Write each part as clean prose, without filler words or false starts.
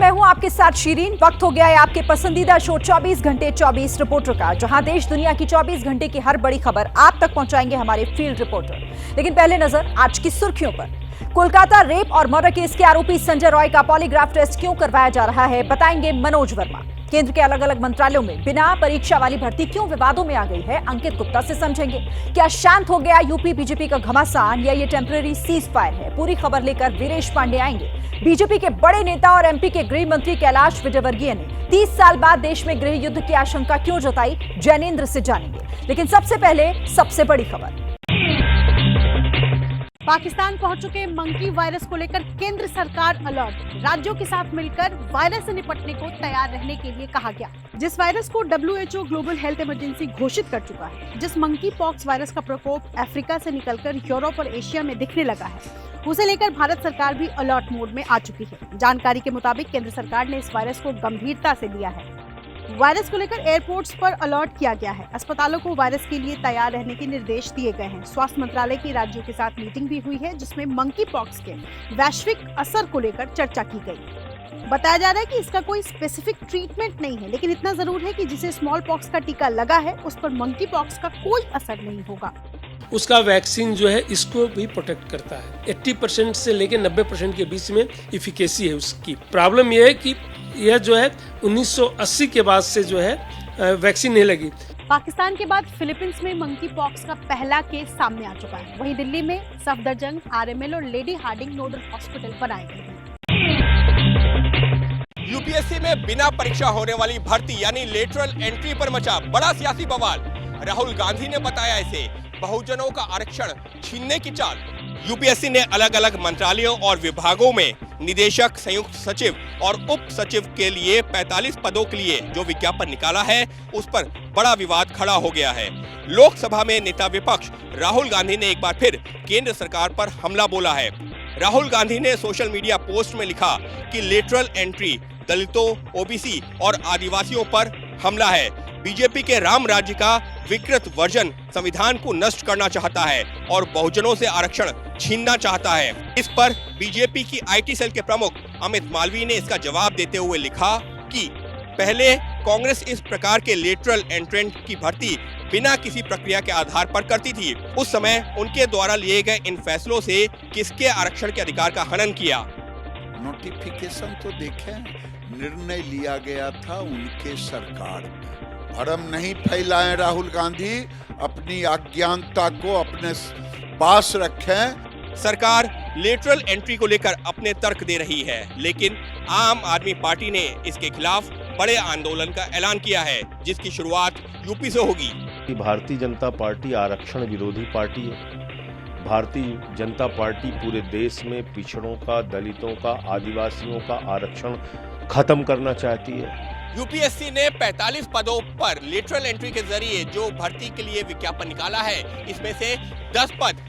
मैं हूं आपके साथ शीरीन। वक्त हो गया है आपके पसंदीदा शो 24 घंटे 24 रिपोर्टर का, जहां देश दुनिया की 24 घंटे की हर बड़ी खबर आप तक पहुंचाएंगे हमारे फील्ड रिपोर्टर। लेकिन पहले नजर आज की सुर्खियों पर। कोलकाता रेप और मर्डर केस के आरोपी संजय रॉय का पॉलीग्राफ टेस्ट क्यों करवाया जा रहा है, बताएंगे मनोज वर्मा। केंद्र के अलग अलग मंत्रालयों में बिना परीक्षा वाली भर्ती क्यों विवादों में आ गई है, अंकित गुप्ता से समझेंगे। क्या शांत हो गया यूपी बीजेपी का घमासान या ये टेम्पररी सीज फायर है? पूरी खबर लेकर वीरेश पांडे आएंगे। बीजेपी के बड़े नेता और एमपी के गृह मंत्री कैलाश विजयवर्गीय ने 30 साल बाद देश में गृह युद्ध की आशंका क्यों जताई, जैनेंद्र से जानेंगे। लेकिन सबसे पहले सबसे बड़ी खबर। पाकिस्तान पहुंच चुके मंकी वायरस को लेकर केंद्र सरकार अलर्ट। राज्यों के साथ मिलकर वायरस से निपटने को तैयार रहने के लिए कहा गया। जिस वायरस को WHO ग्लोबल हेल्थ इमरजेंसी घोषित कर चुका है, जिस मंकी पॉक्स वायरस का प्रकोप अफ्रीका से निकलकर यूरोप और एशिया में दिखने लगा है, उसे लेकर भारत सरकार भी अलर्ट मोड में आ चुकी है। जानकारी के मुताबिक केंद्र सरकार ने इस वायरस को गंभीरता से लिया है। वायरस को लेकर एयरपोर्ट्स पर अलर्ट किया गया है। अस्पतालों को वायरस के लिए तैयार रहने के निर्देश दिए गए हैं। स्वास्थ्य मंत्रालय की राज्यों के साथ मीटिंग भी हुई है, जिसमें मंकी पॉक्स के वैश्विक असर को लेकर चर्चा की गई। बताया जा रहा है कि इसका कोई स्पेसिफिक ट्रीटमेंट नहीं है, लेकिन इतना जरूर है कि जिसे स्मॉल पॉक्स का टीका लगा है उस पर मंकी पॉक्स का कोई असर नहीं होगा। उसका वैक्सीन जो है इसको भी प्रोटेक्ट करता है। 80% से लेकर 90% के बीच में इफिकेसी है उसकी। प्रॉब्लम यह है कि यह जो है 1980 के बाद से जो है वैक्सीन नहीं लगी। पाकिस्तान के बाद फिलीपींस में मंकी पॉक्स का पहला केस सामने आ चुका है। वहीं दिल्ली में सफदरजंग, RML और लेडी हार्डिंग नोडल हॉस्पिटल बनाए गए हैं। यूपीएससी में बिना परीक्षा होने वाली भर्ती यानी लेटरल एंट्री पर मचा बड़ा सियासी बवाल। राहुल गांधी ने बताया इसे बहुजनों का आरक्षण छीनने की चाल। यूपीएससी ने अलग अलग मंत्रालयों और विभागों में निदेशक, संयुक्त सचिव और उप सचिव के लिए 45 पदों के लिए जो विज्ञापन निकाला है, उस पर बड़ा विवाद खड़ा हो गया है। लोकसभा में नेता विपक्ष राहुल गांधी ने एक बार फिर केंद्र सरकार पर हमला बोला है। राहुल गांधी ने सोशल मीडिया पोस्ट में लिखा कि लेटरल एंट्री दलितों, ओबीसी और आदिवासियों पर हमला है। बीजेपी के राम राज्य का विकृत वर्जन संविधान को नष्ट करना चाहता है और बहुजनों से आरक्षण छीनना चाहता है। इस पर बीजेपी की IT सेल के प्रमुख अमित मालवीय ने इसका जवाब देते हुए लिखा कि पहले कांग्रेस इस प्रकार के लेटरल एंट्रेंट की भर्ती बिना किसी प्रक्रिया के आधार पर करती थी। उस समय उनके द्वारा लिए गए इन फैसलों से किसके आरक्षण के अधिकार का हनन किया? नोटिफिकेशन तो देखें, निर्णय लिया गया था उनके सरकार में। भ्रम नहीं फैलाएं राहुल गांधी, अपनी अज्ञानता को अपने पास रखें। सरकार लेटरल एंट्री को लेकर अपने तर्क दे रही है, लेकिन आम आदमी पार्टी ने इसके खिलाफ बड़े आंदोलन का ऐलान किया है, जिसकी शुरुआत यूपी से होगी। भारतीय जनता पार्टी आरक्षण विरोधी पार्टी है। भारतीय जनता पार्टी पूरे देश में पिछड़ों का, दलितों का, आदिवासियों का आरक्षण खत्म करना चाहती है। यूपीएससी ने 45 पदों पर लेटरल एंट्री के जरिए जो भर्ती के लिए विज्ञापन निकाला है, इसमें से 10 पद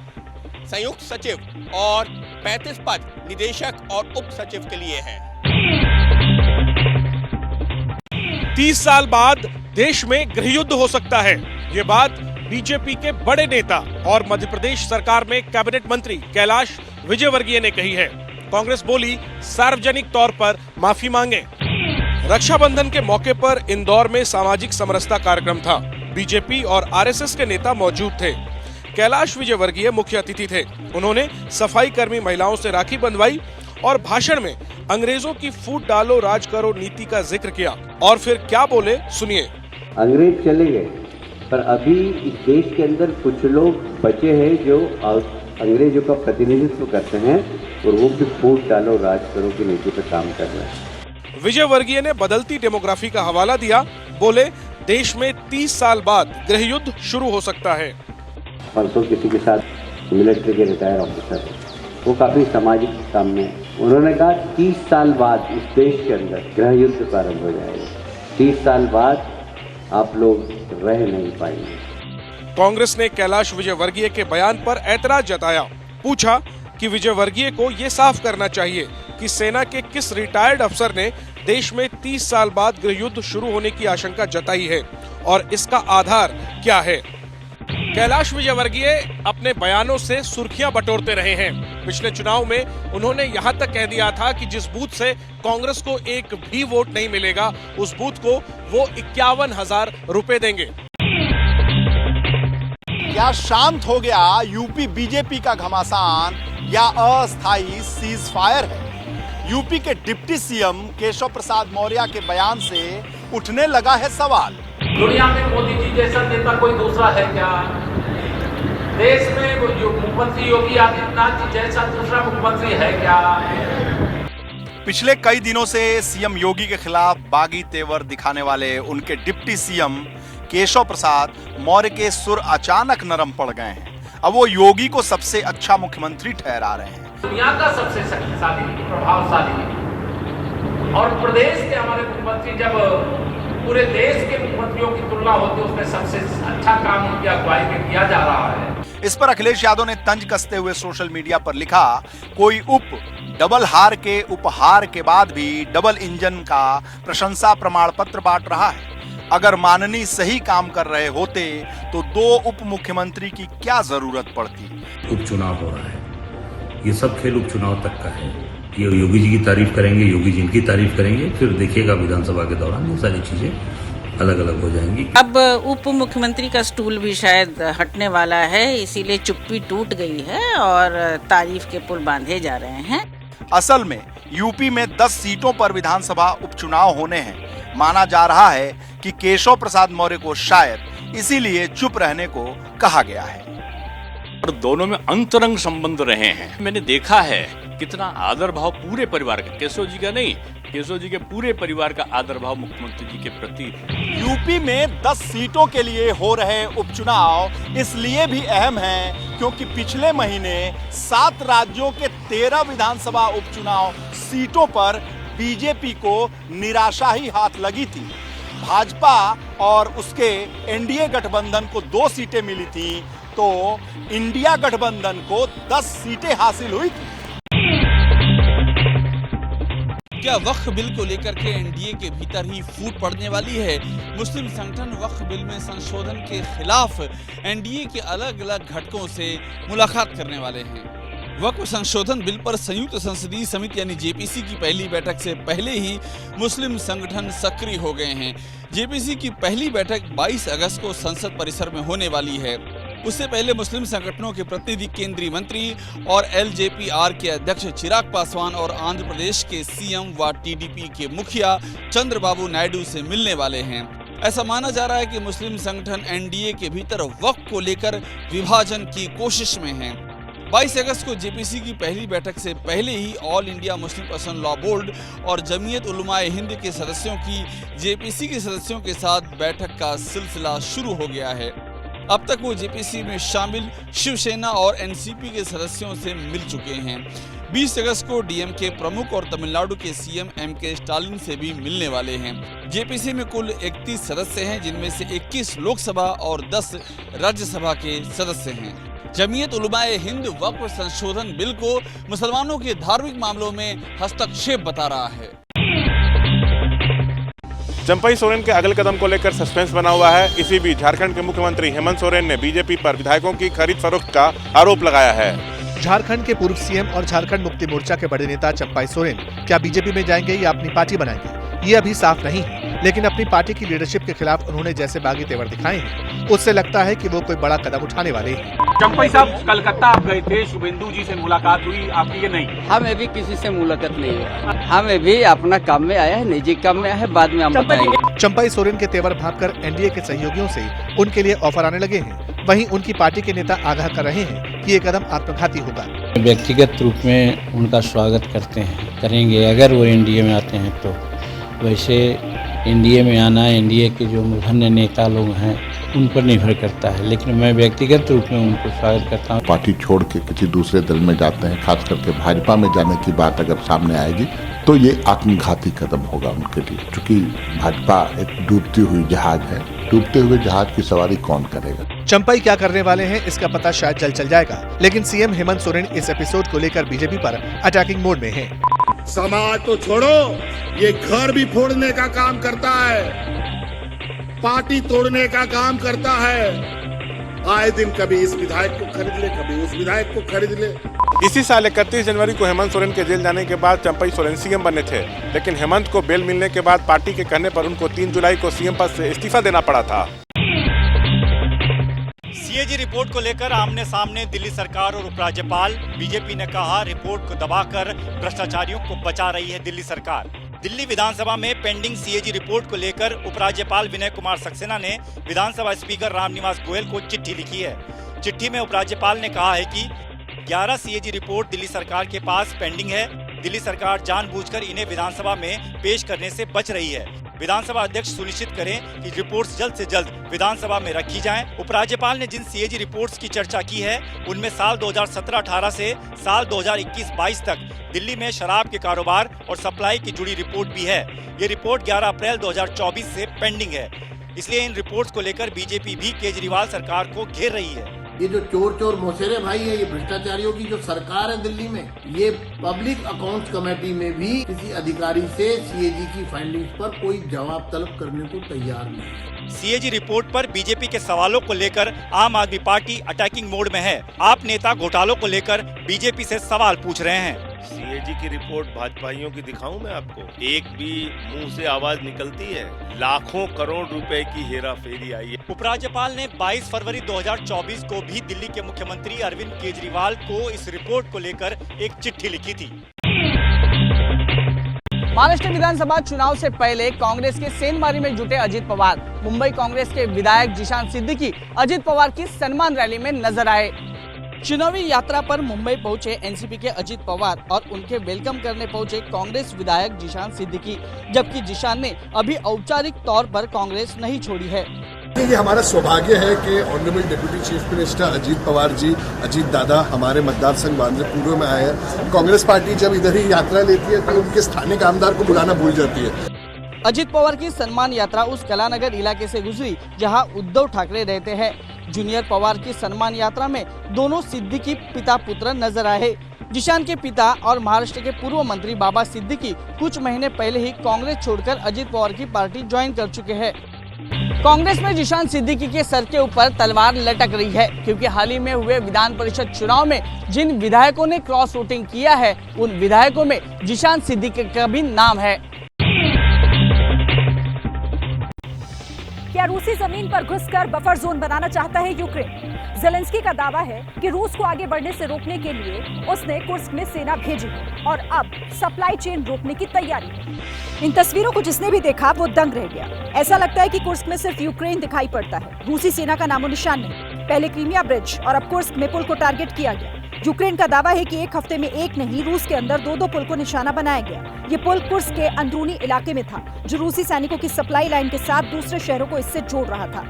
संयुक्त सचिव और 35 पद निदेशक और उप सचिव के लिए हैं। 30 साल बाद देश में गृह युद्ध हो सकता है, ये बात बीजेपी के बड़े नेता और मध्य प्रदेश सरकार में कैबिनेट मंत्री कैलाश विजयवर्गीय ने कही है। कांग्रेस बोली सार्वजनिक तौर पर माफी मांगे। रक्षाबंधन के मौके पर इंदौर में सामाजिक समरसता कार्यक्रम था। बीजेपी और RSS के नेता मौजूद थे। कैलाश विजयवर्गीय मुख्य अतिथि थे। उन्होंने सफाई कर्मी महिलाओं से राखी बंधवाई और भाषण में अंग्रेजों की फूट डालो राज करो नीति का जिक्र किया। और फिर क्या बोले, सुनिए। अंग्रेज चले गए, पर अभी इस देश के अंदर कुछ लोग बचे हैं जो अंग्रेजों का प्रतिनिधित्व करते हैं और वो भी फूट डालो राज करो की नीति पर काम कर रहे हैं। विजयवर्गीय ने बदलती डेमोग्राफी का हवाला दिया। बोले देश में 30 साल बाद गृह युद्ध शुरू हो सकता है। परसों किसी के साथ मिलिट्री के रिटायर ऑफिसर, वो काफी सामाजिक काम में, उन्होंने कहा 30 साल बाद इस देश के अंदर गृह युद्ध प्रारंभ हो जाएगा। 30 साल बाद आप लोग रह नहीं पाएंगे। कांग्रेस ने कैलाश विजयवर्गीय के बयान पर ऐतराज जताया। पूछा कि विजयवर्गीय को ये साफ करना चाहिए कि सेना के किस रिटायर्ड अफसर ने देश में 30 साल बाद गृह युद्ध शुरू होने की आशंका जताई है और इसका आधार क्या है। कैलाश विजयवर्गीय अपने बयानों से सुर्खियां बटोरते रहे हैं। पिछले चुनाव में उन्होंने यहां तक कह दिया था कि जिस बूथ से कांग्रेस को एक भी वोट नहीं मिलेगा उस बूथ को वो 51,000 रुपए देंगे। क्या शांत हो गया यूपी बीजेपी का घमासान या अस्थायी सीज फायर है? यूपी के डिप्टी सीएम केशव प्रसाद मौर्य के बयान से उठने लगा है सवाल। दुनिया में मोदी जी जैसा नेता कोई दूसरा है क्या? देश में मुख्यमंत्री योगी आदित्यनाथ जी जैसा दूसरा मुख्यमंत्री है क्या? पिछले कई दिनों से सीएम योगी के खिलाफ बागी तेवर दिखाने वाले उनके डिप्टी सीएम केशव प्रसाद मौर्य के सुर अचानक नरम पड़ गए हैं। अब वो योगी को सबसे अच्छा मुख्यमंत्री ठहरा रहे हैं। दुनिया का सबसे शक्तिशाली, प्रभावशाली और प्रदेश के हमारे मुख्यमंत्री जब पूरे देश के मुख्यमंत्रियों की तुलना होती है उसमें सबसे अच्छा काम उनकी अगुवाई में किया जा रहा है। इस पर अखिलेश यादव ने तंज कसते हुए सोशल मीडिया पर लिखा, कोई डबल हार के उपहार के बाद भी डबल इंजन का प्रशंसा प्रमाण पत्र बांट रहा है। अगर माननीय सही काम कर रहे होते तो 2 उप मुख्यमंत्री की क्या जरूरत पड़ती। उपचुनाव हो रहा है, ये सब खेल उपचुनाव तक का है। ये योगी जी की तारीफ करेंगे, योगी जी इनकी तारीफ करेंगे, फिर देखिएगा विधानसभा के दौरान ये सारी चीजें अलग अलग हो जाएंगी। अब उप मुख्यमंत्री का स्टूल भी शायद हटने वाला है, इसीलिए चुप्पी टूट गई है और तारीफ के पुल बांधे जा रहे हैं। असल में यूपी में 10 सीटों पर विधानसभा उपचुनाव होने हैं। माना जा रहा है कि केशव प्रसाद मौर्य को शायद इसीलिए चुप रहने को कहा गया है। और दोनों में अंतरंग संबंध रहे हैं। मैंने देखा है कितना आदर भाव पूरे परिवार का, केशव जी का नहीं, केशव जी के पूरे परिवार का आदर भाव मुख्यमंत्री जी के प्रति। यूपी में 10 सीटों के लिए हो रहे उपचुनाव इसलिए भी अहम हैं क्योंकि पिछले महीने 7 राज्यों के 13 विधानसभा उपचुनाव सीटों पर बीजेपी को निराशा ही हाथ लगी थी। भाजपा और उसके एनडीए गठबंधन को 2 सीटें मिली थी तो इंडिया गठबंधन को 10 सीटें हासिल हुई थी। क्या वक्फ बिल को लेकर के एनडीए के भीतर ही फूट पड़ने वाली है? मुस्लिम संगठन वक्फ बिल में संशोधन के खिलाफ एनडीए के अलग अलग घटकों से मुलाकात करने वाले हैं। वक्फ संशोधन बिल पर संयुक्त संसदीय समिति यानी जेपीसी की पहली बैठक से पहले ही मुस्लिम संगठन सक्रिय हो गए हैं। जेपीसी की पहली बैठक 22 अगस्त को संसद परिसर में होने वाली है। उससे पहले मुस्लिम संगठनों के प्रतिनिधि केंद्रीय मंत्री और एलजेपीआर के अध्यक्ष चिराग पासवान और आंध्र प्रदेश के सीएम व टीडीपी के मुखिया चंद्रबाबू नायडू से मिलने वाले हैं। ऐसा माना जा रहा है कि मुस्लिम संगठन एनडीए के भीतर वक्फ को लेकर विभाजन की कोशिश में हैं। 22 अगस्त को जेपीसी की पहली बैठक से पहले ही all India Muslim person law board और जमीयत उलमाए हिंद के सदस्यों की जेपीसी के सदस्यों के साथ बैठक का सिलसिला शुरू हो गया है। अब तक वो जेपीसी में शामिल शिवसेना और एनसीपी के सदस्यों से मिल चुके हैं। 20 अगस्त को डीएमके प्रमुख और तमिलनाडु के सीएम एमके स्टालिन से भी मिलने वाले हैं। जेपीसी में कुल 31 सदस्य हैं, जिनमें से 21 लोकसभा और 10 राज्यसभा के सदस्य हैं। जमीयत उलमाए हिंद वक्फ संशोधन बिल को मुसलमानों के धार्मिक मामलों में हस्तक्षेप बता रहा है। चंपई सोरेन के अगले कदम को लेकर सस्पेंस बना हुआ है। इसी बीच झारखंड के मुख्यमंत्री हेमंत सोरेन ने बीजेपी पर विधायकों की खरीद फरोख्त का आरोप लगाया है। झारखंड के पूर्व सीएम और झारखंड मुक्ति मोर्चा के बड़े नेता चंपई सोरेन क्या बीजेपी में जाएंगे या अपनी पार्टी बनाएंगे, ये अभी साफ नहीं है। लेकिन अपनी पार्टी की लीडरशिप के खिलाफ उन्होंने जैसे बागी तेवर दिखाए हैं, उससे लगता है कि वो कोई बड़ा कदम उठाने वाले हैं। चंपई साहब कलकत्ता आप गए थे, शुभेंदु जी से मुलाकात हुई आपकी? नहीं, हमें भी किसी से मुलाकात नहीं हुई। हमें भी अपना काम में आया है, निजी काम में आया है, बाद में हम बताएंगे। चंपई सोरेन के तेवर भांपकर एनडीए के सहयोगियों से उनके लिए ऑफर आने लगे हैं। वहीं उनकी पार्टी के नेता आगाह कर रहे हैं कि ये कदम आत्मघाती होगा। व्यक्तिगत रूप में उनका स्वागत करते हैं, करेंगे अगर वो एनडीए में आते हैं तो। वैसे एनडीए में आना एनडीए के जो मूर्धन्य नेता लोग हैं उन पर निर्भर करता है, लेकिन मैं व्यक्तिगत रूप में उनको स्वागत करता हूँ। पार्टी छोड़ के किसी दूसरे दल में जाते हैं, खास करके भाजपा में जाने की बात अगर सामने आएगी तो ये आत्मघाती कदम होगा उनके लिए, क्योंकि भाजपा एक डूबती हुई जहाज है। डूबते हुए जहाज की सवारी कौन करेगा? चंपई क्या करने वाले हैं इसका पता शायद जल्द चल जाएगा, लेकिन सीएम हेमंत सोरेन इस एपिसोड को लेकर बीजेपी पर अटैकिंग मोड में हैं। समाज तो छोड़ो, ये घर भी फोड़ने का काम करता है, पार्टी तोड़ने का काम करता है। आए दिन कभी इस विधायक को खरीद ले, कभी उस विधायक को खरीद ले। इसी साल 31 जनवरी को हेमंत सोरेन के जेल जाने के बाद चंपई सोरेन सीएम बने थे, लेकिन हेमंत को बेल मिलने के बाद पार्टी के कहने पर उनको 3 जुलाई को सीएम पद से इस्तीफा देना पड़ा था। सीएजी रिपोर्ट को लेकर आमने सामने दिल्ली सरकार और उपराज्यपाल। बीजेपी ने कहा रिपोर्ट को दबाकर भ्रष्टाचारियों को बचा रही है दिल्ली सरकार। दिल्ली विधानसभा में पेंडिंग सीएजी रिपोर्ट को लेकर उपराज्यपाल विनय कुमार सक्सेना ने विधानसभा स्पीकर रामनिवास गोयल को चिट्ठी लिखी है। चिट्ठी में उपराज्यपाल ने कहा है कि 11 सीएजी रिपोर्ट दिल्ली सरकार के पास पेंडिंग है। दिल्ली सरकार जानबूझकर इन्हें विधानसभा में पेश करने से बच रही है। विधानसभा अध्यक्ष सुनिश्चित करें कि रिपोर्ट्स जल्द से जल्द विधानसभा में रखी जाएं। उपराज्यपाल ने जिन सीएजी रिपोर्ट्स की चर्चा की है उनमें साल 2017-18 से साल 2021-22 तक दिल्ली में शराब के कारोबार और सप्लाई की जुड़ी रिपोर्ट भी है। ये रिपोर्ट 11 अप्रैल 2024 से पेंडिंग है, इसलिए इन रिपोर्ट्स को लेकर बीजेपी भी केजरीवाल सरकार को घेर रही है। ये जो चोर चोर मोसेरे भाई है, ये भ्रष्टाचारियों की जो सरकार है दिल्ली में, ये पब्लिक अकाउंट्स कमेटी में भी किसी अधिकारी से सीएजी की फाइंडिंग्स पर कोई जवाब तलब करने को तैयार नहीं। सीएजी रिपोर्ट पर बीजेपी के सवालों को लेकर आम आदमी पार्टी अटैकिंग मोड में है। आप नेता घोटालों को लेकर बीजेपी से सवाल पूछ रहे हैं। सीएजी की रिपोर्ट भाजपाइयों की दिखाऊं मैं आपको? एक भी मुंह से आवाज निकलती है? लाखों करोड़ रुपए की हेरा फेरी आई है। उपराज्यपाल ने 22 फरवरी 2024 को भी दिल्ली के मुख्यमंत्री अरविंद केजरीवाल को इस रिपोर्ट को लेकर एक चिट्ठी लिखी थी। महाराष्ट्र विधानसभा चुनाव से पहले कांग्रेस के सेंधमारी में जुटे अजित पवार मुंबई कांग्रेस के विधायक जिशान सिद्दीकी अजित पवार की सम्मान रैली में नजर आए। चुनावी यात्रा पर मुंबई पहुंचे एनसीपी के अजित पवार और उनके वेलकम करने पहुंचे कांग्रेस विधायक जिशान सिद्दीकी, जबकि जिशान ने अभी औपचारिक तौर पर कांग्रेस नहीं छोड़ी है। ये हमारा सौभाग्य है कि honourable deputy chief minister Ajit Pawar ji, Ajit Dada हमारे मतदार संघ बांद्रा पूर्व में आए हैं। कांग्रेस पार्टी जब इधर ही यात्रा लेती है तो उनके स्थानीय आमदार को बुलाना भूल जाती है। अजित पवार की सम्मान यात्रा उस कलानगर इलाके से गुजरी जहां उद्धव ठाकरे रहते हैं। जूनियर पवार की सम्मान यात्रा में दोनों सिद्दीकी पिता पुत्र नजर आए। जिशान के पिता और महाराष्ट्र के पूर्व मंत्री बाबा सिद्दीकी कुछ महीने पहले ही कांग्रेस छोड़कर अजित पवार की पार्टी ज्वाइन कर चुके हैं। कांग्रेस में जिशान सिद्दीकी के सर के ऊपर तलवार लटक रही है, क्योंकि हाल ही में हुए विधान परिषद चुनाव में जिन विधायकों ने क्रॉस वोटिंग किया है उन विधायकों में जिशान सिद्दीकी का भी नाम है। क्या रूसी जमीन पर घुसकर बफर जोन बनाना चाहता है यूक्रेन? जेलेंस्की का दावा है कि रूस को आगे बढ़ने से रोकने के लिए उसने कुर्स्क में सेना भेजी है और अब सप्लाई चेन रोकने की तैयारी है। इन तस्वीरों को जिसने भी देखा वो दंग रह गया। ऐसा लगता है कि कुर्स्क में सिर्फ यूक्रेन दिखाई पड़ता है, रूसी सेना का नामो निशान नहीं। पहले क्रीमिया ब्रिज और अब कुर्स्क में पुल को टारगेट किया गया। यूक्रेन का दावा है कि एक हफ्ते में एक नहीं, रूस के अंदर 2-2 पुल को निशाना बनाया गया। ये पुल कुर्स्क के अंदरूनी इलाके में था, जो रूसी सैनिकों की सप्लाई लाइन के साथ दूसरे शहरों को इससे जोड़ रहा था।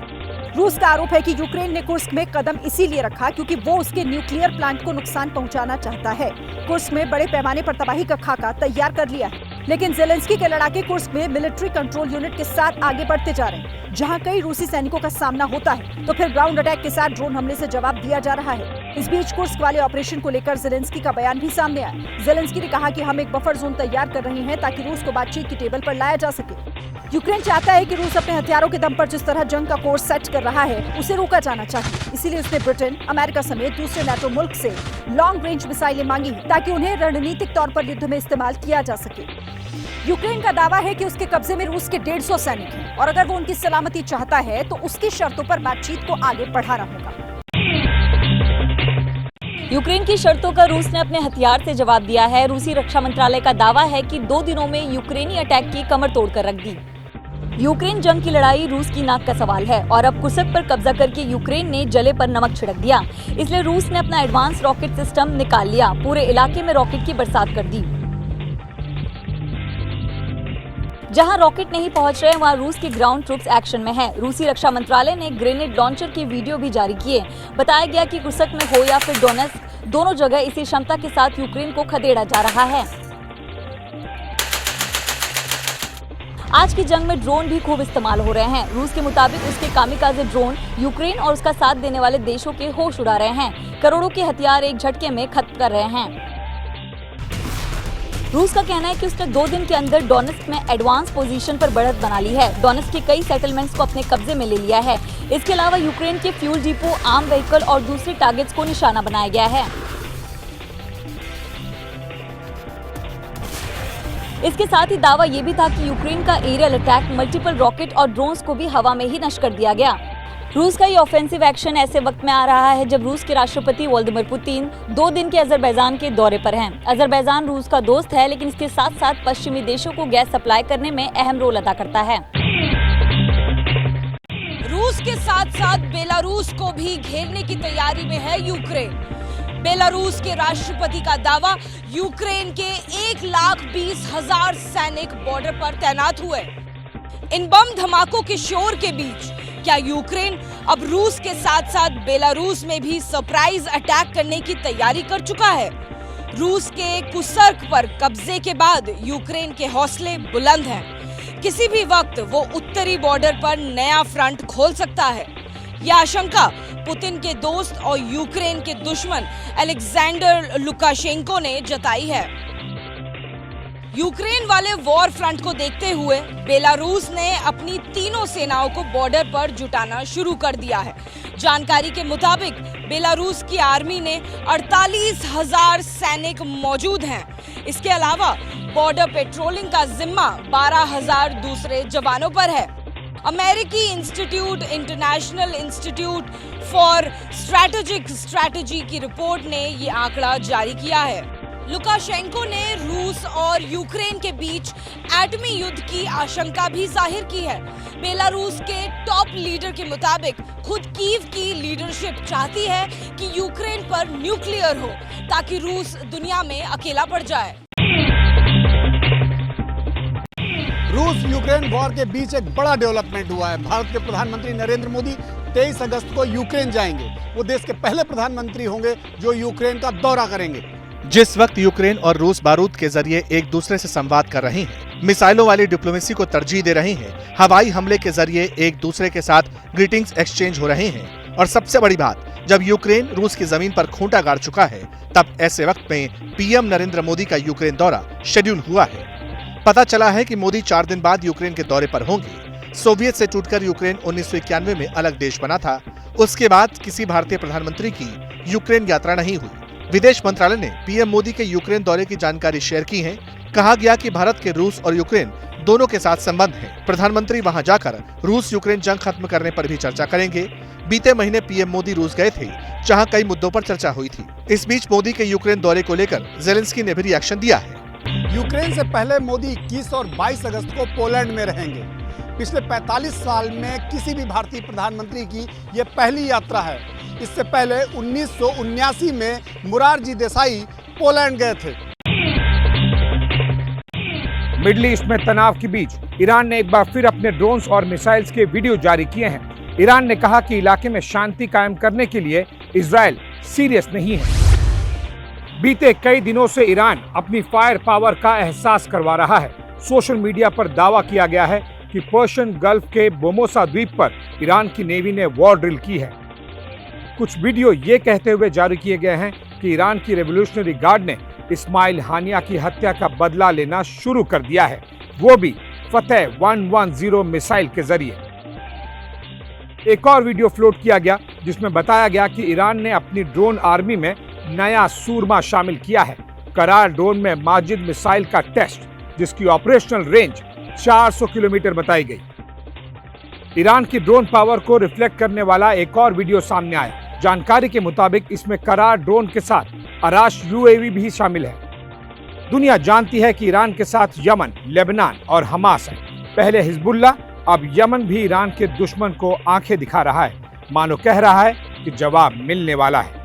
रूस का आरोप है कि यूक्रेन ने कुर्स्क में कदम इसीलिए रखा क्योंकि वो उसके न्यूक्लियर प्लांट को नुकसान पहुंचाना चाहता है। कुर्स्क में बड़े पैमाने पर तबाही का खाका तैयार कर लिया है, लेकिन जेलेंस्की के लड़ाके कुर्स्क में मिलिट्री कंट्रोल यूनिट के साथ आगे बढ़ते जा रहे हैं। जहां कई रूसी सैनिकों का सामना होता है तो फिर ग्राउंड अटैक के साथ ड्रोन हमले से जवाब दिया जा रहा है। इस बीच कुर्स्क वाले ऑपरेशन को लेकर जेलेंस्की का बयान भी सामने आया। जेलेंस्की ने कहा कि हम एक बफर जोन तैयार कर रहे हैं ताकि रूस को बातचीत की टेबल पर लाया जा सके। यूक्रेन चाहता है कि रूस अपने हथियारों के दम पर जिस तरह जंग का कोर्स सेट कर रहा है उसे रोका जाना चाहिए। इसीलिए उसने ब्रिटेन, अमेरिका समेत दूसरे नाटो मुल्क से लॉन्ग रेंज मिसाइलें मांगी हैं ताकि उन्हें रणनीतिक तौर पर युद्ध में इस्तेमाल किया जा सके। यूक्रेन का दावा है कि उसके कब्जे में रूस के 150 सैनिक हैं और अगर वो उनकी सलामती चाहता है तो उसकी शर्तों पर बातचीत को आगे बढ़ाना होगा। यूक्रेन की शर्तों का रूस ने अपने हथियार से जवाब दिया है। रूसी रक्षा मंत्रालय का दावा है कि 2 दिनों में यूक्रेनी अटैक की कमर तोड़कर रख दी। यूक्रेन जंग की लड़ाई रूस की नाक का सवाल है और अब कुर्स्क पर कब्जा करके यूक्रेन ने जले पर नमक छिड़क दिया। इसलिए रूस ने अपना एडवांस रॉकेट सिस्टम निकाल लिया, पूरे इलाके में रॉकेट की बरसात कर दी। जहां रॉकेट नहीं पहुंच रहे वहां रूस के ग्राउंड ट्रूप्स एक्शन में है। रूसी रक्षा मंत्रालय ने ग्रेनेड लॉन्चर की वीडियो भी जारी किए। बताया गया कि कुर्स्क में हो या फिर डोनेट्स्क, दोनों जगह इसी क्षमता के साथ यूक्रेन को खदेड़ा जा रहा है। आज की जंग में ड्रोन भी खूब इस्तेमाल हो रहे हैं। रूस के मुताबिक उसके कामिकाज़े ड्रोन यूक्रेन और उसका साथ देने वाले देशों के होश उड़ा रहे हैं। करोड़ों के हथियार एक झटके में खत्म कर रहे हैं। रूस का कहना है कि उसने 2 दिन के अंदर डोनेट्स्क में एडवांस पोजीशन पर बढ़त बना ली है। डोनेट्स्क के कई सेटलमेंट्स को अपने कब्जे में ले लिया है। इसके अलावा यूक्रेन के फ्यूल डिपो, आर्म व्हीकल और दूसरे टारगेट्स को निशाना बनाया गया है। इसके साथ ही दावा ये भी था कि यूक्रेन का एरियल अटैक, मल्टीपल रॉकेट और ड्रोन्स को भी हवा में ही नष्ट कर दिया गया। रूस का ये ऑफेंसिव एक्शन ऐसे वक्त में आ रहा है जब रूस के राष्ट्रपति व्लादिमीर पुतिन 2 दिन के अजरबैजान के दौरे पर हैं। अजरबैजान रूस का दोस्त है, लेकिन इसके साथ साथ पश्चिमी देशों को गैस सप्लाई करने में अहम रोल अदा करता है। रूस के साथ साथ बेलारूस को भी घेरने की तैयारी में है यूक्रेन। बेलारूस के राष्ट्रपति का दावा, यूक्रेन के 1,20,000 सैनिक बॉर्डर पर तैनात हुए। इन बम धमाकों के शोर के बीच क्या यूक्रेन अब रूस के साथ साथ बेलारूस में भी सरप्राइज अटैक करने की तैयारी कर चुका है? रूस के कुर्स्क पर कब्जे के बाद यूक्रेन के हौसले बुलंद हैं। किसी भी वक्त वो उत्तरी बॉर्डर पर नया फ्रंट खोल सकता है। यह आशंका पुतिन के दोस्त और यूक्रेन के दुश्मन अलेक्जेंडर लुकाशेंको ने जताई है। यूक्रेन वाले वॉर फ्रंट को देखते हुए बेलारूस ने अपनी तीनों सेनाओं को बॉर्डर पर जुटाना शुरू कर दिया है। जानकारी के मुताबिक बेलारूस की आर्मी ने 48,000 सैनिक मौजूद हैं। इसके अलावा बॉर्डर पेट्रोलिंग का जिम्मा 12,000 दूसरे जवानों पर है। अमेरिकी institute, international institute for strategic strategy की रिपोर्ट ने ये आंकड़ा जारी किया है। लुकाशेंको ने रूस और यूक्रेन के बीच एटमी युद्ध की आशंका भी जाहिर की है। बेलारूस के टॉप लीडर के मुताबिक खुद कीव की लीडरशिप चाहती है कि यूक्रेन पर न्यूक्लियर हो ताकि रूस दुनिया में अकेला पड़ जाए। रूस यूक्रेन वॉर के बीच एक बड़ा डेवलपमेंट हुआ है। भारत के प्रधानमंत्री नरेंद्र मोदी 23 अगस्त को यूक्रेन जाएंगे। वो देश के पहले प्रधानमंत्री होंगे जो यूक्रेन का दौरा करेंगे। जिस वक्त यूक्रेन और रूस बारूद के जरिए एक दूसरे से संवाद कर रहे हैं, मिसाइलों वाली डिप्लोमेसी को तरजीह दे रहे हैं, हवाई हमले के जरिए एक दूसरे के साथ ग्रीटिंग्स एक्सचेंज हो रहे हैं, और सबसे बड़ी बात, जब यूक्रेन रूस की जमीन पर खूंटा गाड़ चुका है, तब ऐसे वक्त में पीएम नरेंद्र मोदी का यूक्रेन दौरा शेड्यूल हुआ है। पता चला है कि मोदी 4 दिन बाद यूक्रेन के दौरे पर होंगे। सोवियत से टूटकर यूक्रेन 1991 में अलग देश बना था। उसके बाद किसी भारतीय प्रधानमंत्री की यूक्रेन यात्रा नहीं हुई। विदेश मंत्रालय ने पीएम मोदी के यूक्रेन दौरे की जानकारी शेयर की है। कहा गया कि भारत के रूस और यूक्रेन दोनों के साथ संबंध है। प्रधानमंत्री वहां जाकर रूस यूक्रेन जंग खत्म करने पर भी चर्चा करेंगे। बीते महीने पीएम मोदी रूस गए थे, जहां कई मुद्दों पर चर्चा हुई थी। इस बीच मोदी के यूक्रेन दौरे को लेकर जेलेंस्की ने भी रिएक्शन दिया है। यूक्रेन से पहले मोदी 21 और 22 अगस्त को पोलैंड में रहेंगे। पिछले 45 साल में किसी भी भारतीय प्रधानमंत्री की यह पहली यात्रा है। इससे पहले 1979 में मोरारजी देसाई पोलैंड गए थे। मिडिल ईस्ट में तनाव के बीच ईरान ने एक बार फिर अपने ड्रोन्स और मिसाइल्स के वीडियो जारी किए हैं। ईरान ने कहा कि इलाके में शांति कायम करने के लिए इजराइल सीरियस नहीं है। बीते कई दिनों से ईरान अपनी फायर पावर का एहसास करवा रहा है। सोशल मीडिया पर दावा किया गया है कि पर्शियन गल्फ के बोमोसा द्वीप पर ईरान की नेवी ने वॉर ड्रिल की है। कुछ वीडियो ये कहते हुए जारी किए गए हैं कि ईरान की रेवोल्यूशनरी गार्ड ने इस्माइल हानिया की हत्या का बदला लेना शुरू कर दिया है, वो भी फतेह 110 मिसाइल के जरिए। एक और वीडियो फ्लोट किया गया जिसमें बताया गया कि ईरान ने अपनी ड्रोन आर्मी में नया सूरमा शामिल किया है। करार ड्रोन में माजिद मिसाइल का टेस्ट, जिसकी ऑपरेशनल रेंज 400 किलोमीटर बताई गई। ईरान की ड्रोन पावर को रिफ्लेक्ट करने वाला एक और वीडियो सामने आया। जानकारी के मुताबिक इसमें करार ड्रोन के साथ अराश यूएवी भी शामिल है। दुनिया जानती है कि ईरान के साथ यमन, लेबनान और हमास है। पहले हिजबुल्ला, अब यमन भी ईरान के दुश्मन को आंखें दिखा रहा है। मानो कह रहा है कि जवाब मिलने वाला है।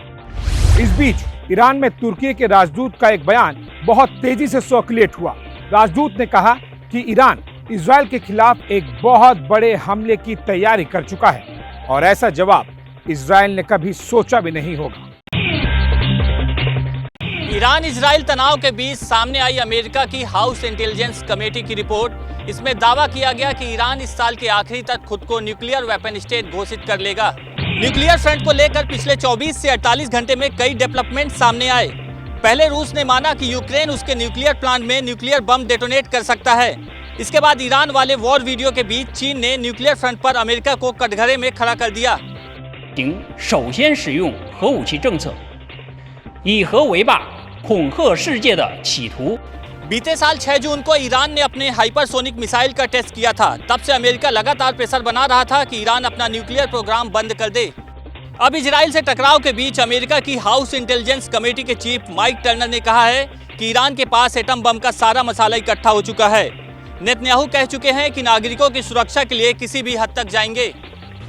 इस बीच ईरान में तुर्की के राजदूत का एक बयान बहुत तेजी से सर्कुलेट हुआ। राजदूत ने कहा कि ईरान इजराइल के खिलाफ एक बहुत बड़े हमले की तैयारी कर चुका है और ऐसा जवाब इजराइल ने कभी सोचा भी नहीं होगा। ईरान इजराइल तनाव के बीच सामने आई अमेरिका की हाउस इंटेलिजेंस कमेटी की रिपोर्ट। इसमें दावा किया गया कि ईरान इस साल के आखिरी तक खुद को न्यूक्लियर वेपन स्टेट घोषित कर लेगा। न्यूक्लियर फ्रंट को लेकर पिछले 24 से 48 घंटे में कई डेवलपमेंट सामने आए। पहले रूस ने माना कि यूक्रेन उसके न्यूक्लियर प्लांट में न्यूक्लियर बम डेटोनेट कर सकता है। इसके बाद ईरान वाले वॉर वीडियो के बीच चीन ने न्यूक्लियर फ्रंट पर अमेरिका को कटघरे में खड़ा कर दिया। 首先使用核武器政策，以核为霸，恐吓世界的企图。 बीते साल 6 जून को ईरान ने अपने हाइपरसोनिक मिसाइल का टेस्ट किया था। तब से अमेरिका लगातार प्रेशर बना रहा था कि ईरान अपना न्यूक्लियर प्रोग्राम बंद कर दे। अब इजराइल से टकराव के बीच अमेरिका की हाउस इंटेलिजेंस कमेटी के चीफ माइक टर्नर ने कहा है कि ईरान के पास एटम बम का सारा मसाला इकट्ठा हो चुका है। नेतन्याहू कह चुके हैं कि नागरिकों की सुरक्षा के लिए किसी भी हद तक जाएंगे।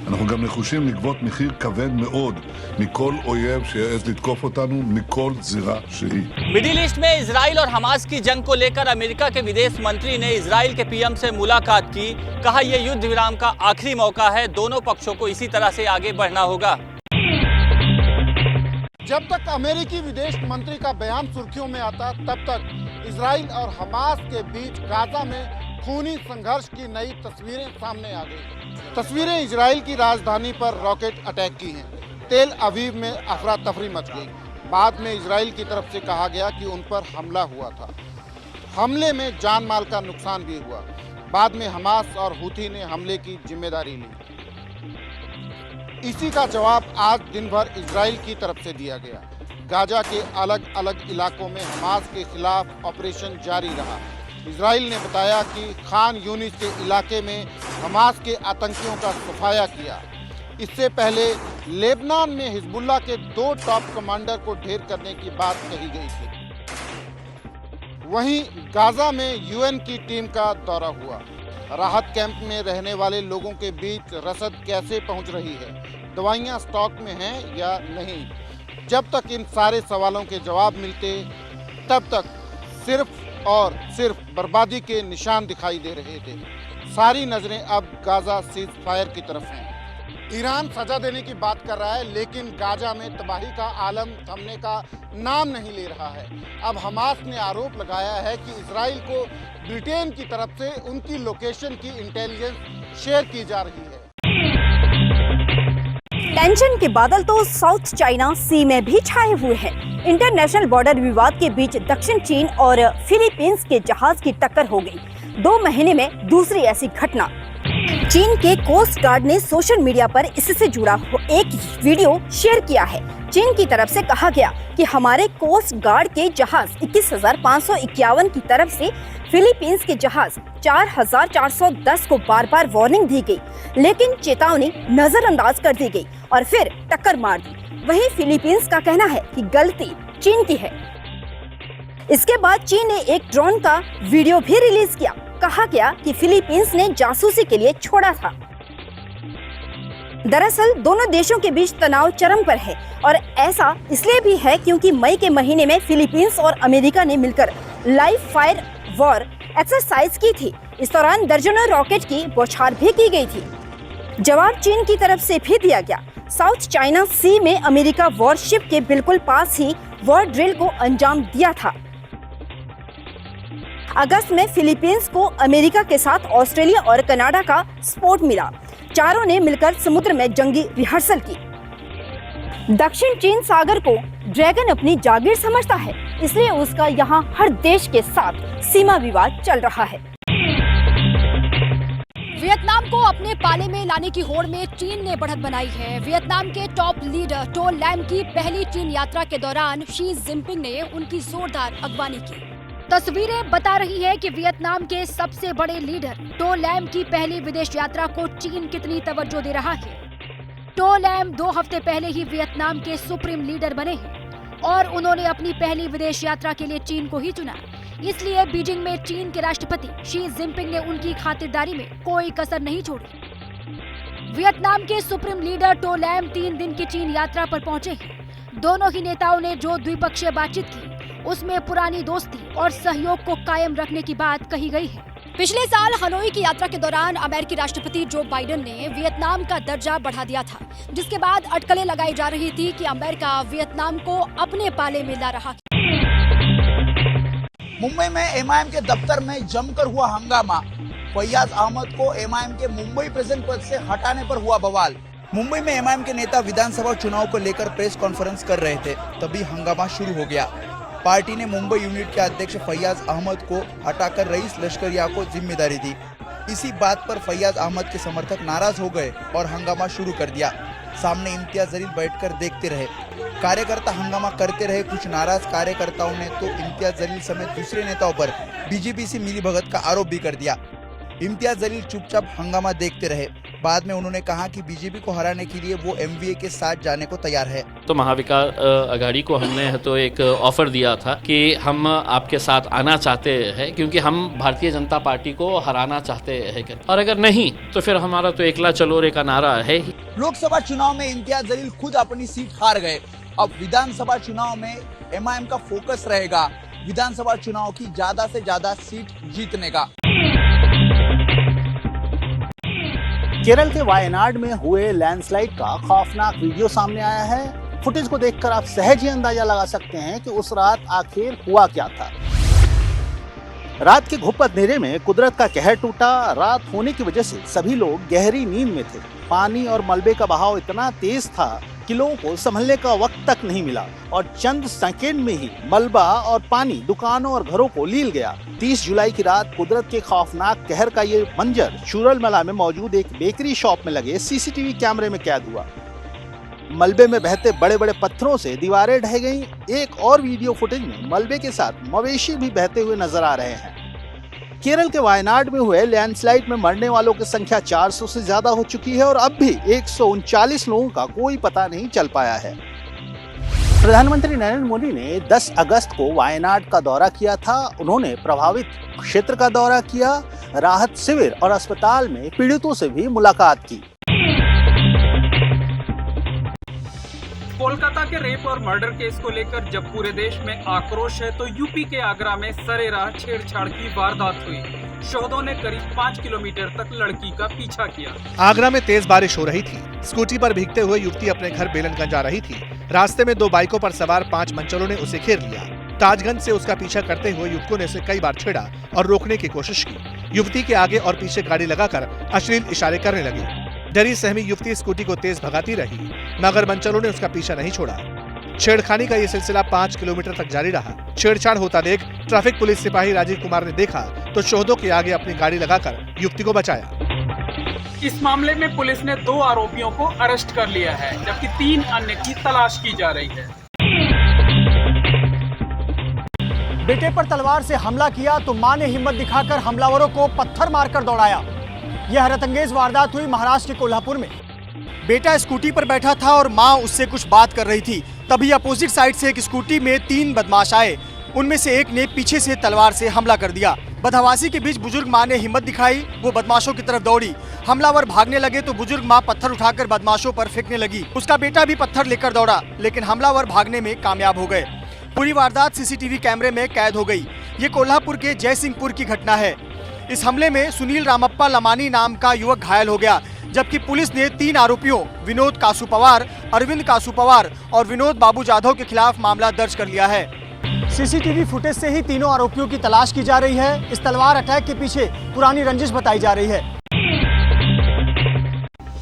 אנחנו גם נחושים לגבות מחיר כבד מאוד מכל אויב שיעז לתקוף אותנו מכל זירה שהיא. मिडिल ईस्ट में इजराइल और हमास की जंग को लेकर अमेरिका के विदेश मंत्री ने इजराइल के पीएम से मुलाकात की। कहा यह युद्ध विराम का आखिरी मौका है, दोनों पक्षों को इसी तरह से आगे बढ़ना होगा। जब तक अमेरिकी विदेश मंत्री का बयान सुर्खियों में आता, तब तक इजराइल और हमास के बीच गाजा में खूनी संघर्ष की नई तस्वीरें सामने आ गई। तस्वीरें इजराइल की राजधानी पर रॉकेट अटैक की हैं। तेल अवीव में अफरा तफरी मच गई। बाद में इजराइल की तरफ से कहा गया कि उन पर हमला हुआ था। हमले में जान माल का नुकसान भी हुआ। बाद में हमास और हुथी ने हमले की जिम्मेदारी ली। इसी का जवाब आज दिन भर इजराइल की तरफ से दिया गया। गाजा के अलग अलग इलाकों में हमास के खिलाफ ऑपरेशन जारी रहा। इजराइल ने बताया कि खान यूनिस के इलाके में हमास के आतंकियों का सफाया किया। इससे पहले लेबनान में हिजबुल्लाह के 2 टॉप कमांडर को ढेर करने की बात कही गई थी। वहीं गाजा में यूएन की टीम का दौरा हुआ। राहत कैंप में रहने वाले लोगों के बीच रसद कैसे पहुंच रही है, दवाइयां स्टॉक में हैं या नहीं। जब तक इन सारे सवालों के जवाब मिलते, तब तक सिर्फ और सिर्फ बर्बादी के निशान दिखाई दे रहे थे। सारी नजरें अब गाजा सीज फायर की तरफ हैं। ईरान सजा देने की बात कर रहा है, लेकिन गाजा में तबाही का आलम थमने का नाम नहीं ले रहा है। अब हमास ने आरोप लगाया है कि इजराइल को ब्रिटेन की तरफ से उनकी लोकेशन की इंटेलिजेंस शेयर की जा रही है। टेंशन के बादल तो साउथ चाइना सी में भी छाए हुए हैं। इंटरनेशनल बॉर्डर विवाद के बीच दक्षिण चीन और फिलीपींस के जहाज की टक्कर हो गई। 2 महीने में दूसरी ऐसी घटना। चीन के कोस्ट गार्ड ने सोशल मीडिया पर इससे जुड़ा एक वीडियो शेयर किया है। चीन की तरफ से कहा गया कि हमारे कोस्ट गार्ड के जहाज 21,551 की तरफ से फिलीपींस के जहाज 4,410 को बार बार वार्निंग दी गई, लेकिन चेतावनी नजरअंदाज कर दी गई और फिर टक्कर मार दी। वहीं फिलीपींस का कहना है कि गलती चीन की है। इसके बाद चीन ने एक ड्रोन का वीडियो भी रिलीज किया। कहा गया कि फिलीपींस ने जासूसी के लिए छोड़ा था। दरअसल दोनों देशों के बीच तनाव चरम पर है और ऐसा इसलिए भी है क्योंकि मई के महीने में फिलीपींस और अमेरिका ने मिलकर लाइव फायर वॉर एक्सरसाइज की थी। इस दौरान दर्जनों रॉकेट की बौछार भी की गई थी। जवाब चीन की तरफ से भी दिया गया। साउथ चाइना सी में अमेरिका वॉरशिप के बिल्कुल पास ही वॉर ड्रिल को अंजाम दिया था। अगस्त में फिलीपींस को अमेरिका के साथ ऑस्ट्रेलिया और कनाडा का सपोर्ट मिला। चारों ने मिलकर समुद्र में जंगी रिहर्सल की। दक्षिण चीन सागर को ड्रैगन अपनी जागीर समझता है, इसलिए उसका यहाँ हर देश के साथ सीमा विवाद चल रहा है। वियतनाम को अपने पाले में लाने की होड़ में चीन ने बढ़त बनाई है। वियतनाम के टॉप लीडर टो लैम की पहली चीन यात्रा के दौरान शी जिनपिंग ने उनकी जोरदार अगवानी की। तस्वीरें बता रही है कि वियतनाम के सबसे बड़े लीडर टो लैम की पहली विदेश यात्रा को चीन कितनी तवज्जो दे रहा है। टो लैम 2 हफ्ते पहले ही वियतनाम के सुप्रीम लीडर बने हैं और उन्होंने अपनी पहली विदेश यात्रा के लिए चीन को ही चुना। इसलिए बीजिंग में चीन के राष्ट्रपति शी जिनपिंग ने उनकी खातिरदारी में कोई कसर नहीं छोड़ी। वियतनाम के सुप्रीम लीडर टो लैम 3 दिन की चीन यात्रा पर पहुंचे हैं। दोनों ही नेताओं ने जो द्विपक्षीय बातचीत की, उसमें पुरानी दोस्ती और सहयोग को कायम रखने की बात कही गई है। पिछले साल हनोई की यात्रा के दौरान अमेरिकी राष्ट्रपति जो बाइडेन ने वियतनाम का दर्जा बढ़ा दिया था, जिसके बाद अटकलें लगाई जा रही थी कि अमेरिका वियतनाम को अपने पाले में ला रहा। मुंबई में एमआईएम के दफ्तर में जमकर हुआ हंगामा। फैयाज अहमद को एमआईएम के मुंबई प्रेसिडेंट पद से हटाने पर हुआ बवाल। मुंबई में एमआईएम के नेता विधानसभा चुनाव को लेकर प्रेस कॉन्फ्रेंस कर रहे थे, तभी हंगामा शुरू हो गया। पार्टी ने मुंबई यूनिट के अध्यक्ष फैयाज अहमद को हटाकर रईस लश्करिया को जिम्मेदारी दी। इसी बात पर फैयाज अहमद के समर्थक नाराज हो गए और हंगामा शुरू कर दिया। सामने इम्तियाज जलील बैठकर देखते रहे। कार्यकर्ता हंगामा करते रहे। कुछ नाराज कार्यकर्ताओं ने तो इम्तियाज जलील समेत दूसरे नेताओं पर बीजेपी से मिलीभगत का आरोप भी कर दिया। इम्तियाज जलील चुपचाप हंगामा देखते रहे। बाद में उन्होंने कहा कि बीजेपी को हराने के लिए वो एमवीए के साथ जाने को तैयार है। तो महाविकास आघाड़ी को हमने तो एक ऑफर दिया था कि हम आपके साथ आना चाहते हैं क्योंकि हम भारतीय जनता पार्टी को हराना चाहते हैं, और अगर नहीं तो फिर हमारा तो एकला चलो रे का नारा है ही। लोकसभा चुनाव में इम्तियाज जलील खुद अपनी सीट हार गए। अब विधानसभा चुनाव में एमआईएम का फोकस रहेगा विधानसभा चुनाव की ज्यादा से ज्यादा सीट जीतने का। केरल के वायनाड में हुए लैंडस्लाइड का खौफनाक वीडियो सामने आया है। फुटेज को देखकर आप सहज ही अंदाजा लगा सकते हैं कि उस रात आखिर हुआ क्या था। रात के घुप अंधेरे में कुदरत का कहर टूटा। रात होने की वजह से सभी लोग गहरी नींद में थे। पानी और मलबे का बहाव इतना तेज था कि लोगों को संभलने का वक्त तक नहीं मिला और चंद सेकंड में ही मलबा और पानी दुकानों और घरों को लील गया। 30 जुलाई की रात कुदरत के खौफनाक कहर का ये मंजर चूरलमला में मौजूद एक बेकरी शॉप में लगे सीसीटीवी कैमरे में कैद हुआ। मलबे में बहते बड़े बड़े पत्थरों से दीवारें ढह गईं। एक और वीडियो फुटेज में मलबे के साथ मवेशी भी बहते हुए नजर आ रहे हैं। केरल के वायनाड में हुए लैंडस्लाइड में मरने वालों की संख्या 400 से ज्यादा हो चुकी है और अब भी 139 लोगों का कोई पता नहीं चल पाया है। प्रधानमंत्री नरेंद्र मोदी ने 10 अगस्त को वायनाड का दौरा किया था। उन्होंने प्रभावित क्षेत्र का दौरा किया, राहत शिविर और अस्पताल में पीड़ितों से भी मुलाकात की। कोलकाता के रेप और मर्डर केस को लेकर जब पूरे देश में आक्रोश है तो यूपी के आगरा में सरेराह छेड़छाड़ की वारदात हुई। शोहदों ने करीब 5 किलोमीटर तक लड़की का पीछा किया। आगरा में तेज बारिश हो रही थी। स्कूटी पर भीगते हुए युवती अपने घर बेलनगंज आ रही थी। रास्ते में 2 बाइकों पर सवार 5 मनचलों ने उसे घेर लिया। ताजगंज से उसका पीछा करते हुए युवकों ने उसे कई बार छेड़ा और रोकने की कोशिश की। युवती के आगे और पीछे गाड़ी लगाकर अश्लील इशारे करने लगे। डरी सहमी युवती स्कूटी को तेज भगाती रही मगर मनचलों ने उसका पीछा नहीं छोड़ा। छेड़खानी का ये सिलसिला 5 किलोमीटर तक जारी रहा। छेड़छाड़ होता देख ट्रैफिक पुलिस सिपाही राजीव कुमार ने देखा तो शोहदों के आगे अपनी गाड़ी लगाकर युवती को बचाया। इस मामले में पुलिस ने 2 आरोपियों को अरेस्ट कर लिया है जबकि 3 अन्य की तलाश की जा रही है। बेटे पर तलवार से हमला किया तो मां ने हिम्मत दिखाकर हमलावरों को पत्थर मारकर दौड़ाया। यह हैरतअंगेज वारदात हुई महाराष्ट्र के कोल्हापुर में। बेटा स्कूटी पर बैठा था और मां उससे कुछ बात कर रही थी। तभी अपोजिट साइड से एक स्कूटी में 3 बदमाश आए। उनमें से एक ने पीछे से तलवार से हमला कर दिया। बदहवासी के बीच बुजुर्ग मां ने हिम्मत दिखाई। वो बदमाशों की तरफ दौड़ी। हमलावर भागने लगे तो बुजुर्ग मां पत्थर उठाकर बदमाशों पर फेंकने लगी। उसका बेटा भी पत्थर लेकर दौड़ा लेकिन हमलावर भागने में कामयाब हो गए। पूरी वारदात सीसीटीवी कैमरे में कैद हो गई। ये कोल्हापुर के जयसिंहपुर की घटना है। इस हमले में सुनील रामप्पा लमानी नाम का युवक घायल हो गया जबकि पुलिस ने 3 आरोपियों विनोद कासू पवार, अरविंद कासू पवार और विनोद बाबू जाधव के खिलाफ मामला दर्ज कर लिया है। सीसीटीवी फुटेज से ही तीनों आरोपियों की तलाश की जा रही है। इस तलवार अटैक के पीछे पुरानी रंजिश बताई जा रही है।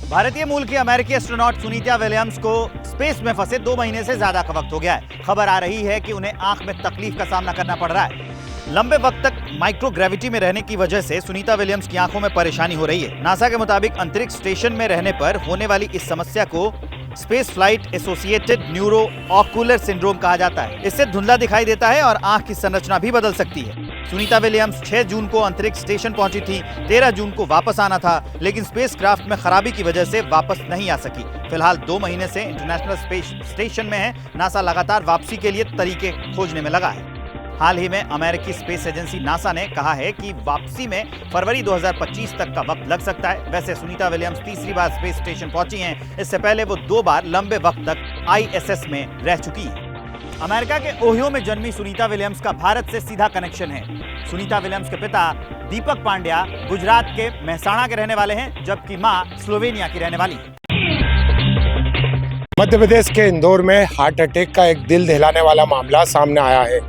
भारतीय मूल की अमेरिकी एस्ट्रोनॉट सुनीता विलियम्स को स्पेस में फंसे 2 महीने से ज्यादा का वक्त हो गया है। खबर आ रही है कि उन्हें आंख में तकलीफ का सामना करना पड़ रहा है। लंबे वक्त तक माइक्रोग्रेविटी में रहने की वजह से सुनीता विलियम्स की आंखों में परेशानी हो रही है। नासा के मुताबिक अंतरिक्ष स्टेशन में रहने पर होने वाली इस समस्या को space flight associated neuro ocular syndrome कहा जाता है। इससे धुंधला दिखाई देता है और आंख की संरचना भी बदल सकती है। सुनीता विलियम्स 6 जून को अंतरिक्ष स्टेशन पहुंची थी। 13 जून को वापस आना था लेकिन स्पेसक्राफ्ट में खराबी की वजह से वापस नहीं आ सकी। फिलहाल 2 महीने से इंटरनेशनल स्पेस स्टेशन में है। नासा लगातार वापसी के लिए तरीके खोजने में लगा है। हाल ही में अमेरिकी स्पेस एजेंसी नासा ने कहा है कि वापसी में फरवरी 2025 तक का वक्त लग सकता है। वैसे सुनीता विलियम्स तीसरी बार स्पेस स्टेशन पहुंची हैं। इससे पहले वो 2 बार लंबे वक्त तक ISS में रह चुकी हैं। अमेरिका के ओहियो में जन्मी सुनीता विलियम्स का भारत से सीधा कनेक्शन है। सुनीता विलियम्स के पिता दीपक पांड्या गुजरात के मेहसाणा के रहने वाले हैं जबकि मां स्लोवेनिया की रहने वाली है। मध्य प्रदेश के इंदौर में हार्ट अटैक का एक दिल दहलाने वाला मामला सामने आया है।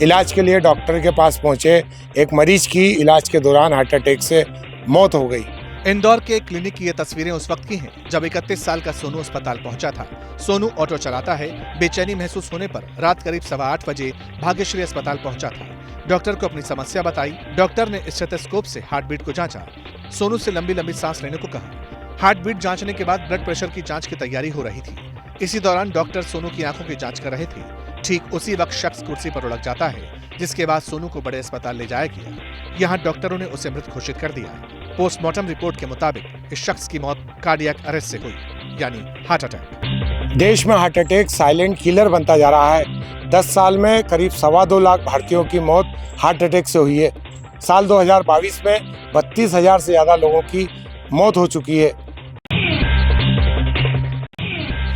इलाज के लिए डॉक्टर के पास पहुंचे एक मरीज की इलाज के दौरान हार्ट अटैक से मौत हो गई। इंदौर के क्लिनिक की ये तस्वीरें उस वक्त की हैं जब 31 साल का सोनू अस्पताल पहुंचा था। सोनू ऑटो चलाता है। बेचैनी महसूस होने पर रात करीब 8:15 बजे भाग्यश्री अस्पताल पहुंचा था। डॉक्टर को अपनी समस्या बताई। डॉक्टर ने स्टेथोस्कोप से हार्ट बीट को जांचा। सोनू से लंबी लंबी सांस लेने को कहा। हार्ट बीट जांचने के बाद ब्लड प्रेशर की जांच की तैयारी हो रही थी। इसी दौरान डॉक्टर सोनू की आंखों की जांच कर रहे थे। ठीक उसी वक्त शख्स कुर्सी पर उलट जाता है, जिसके बाद सोनू को बड़े अस्पताल ले जाया गया। यहाँ डॉक्टरों ने उसे मृत घोषित कर दिया। पोस्टमार्टम रिपोर्ट के मुताबिक इस शख्स की मौत कार्डियक अरेस्ट से हुई, यानी हार्ट अटैक। देश में हार्ट अटैक साइलेंट किलर बनता जा रहा है। 10 साल में करीब 2.25 लाख भारतीयों की मौत हार्ट अटैक से हुई है। साल 2022 में 32,000 से ज्यादा लोगों की मौत हो चुकी है।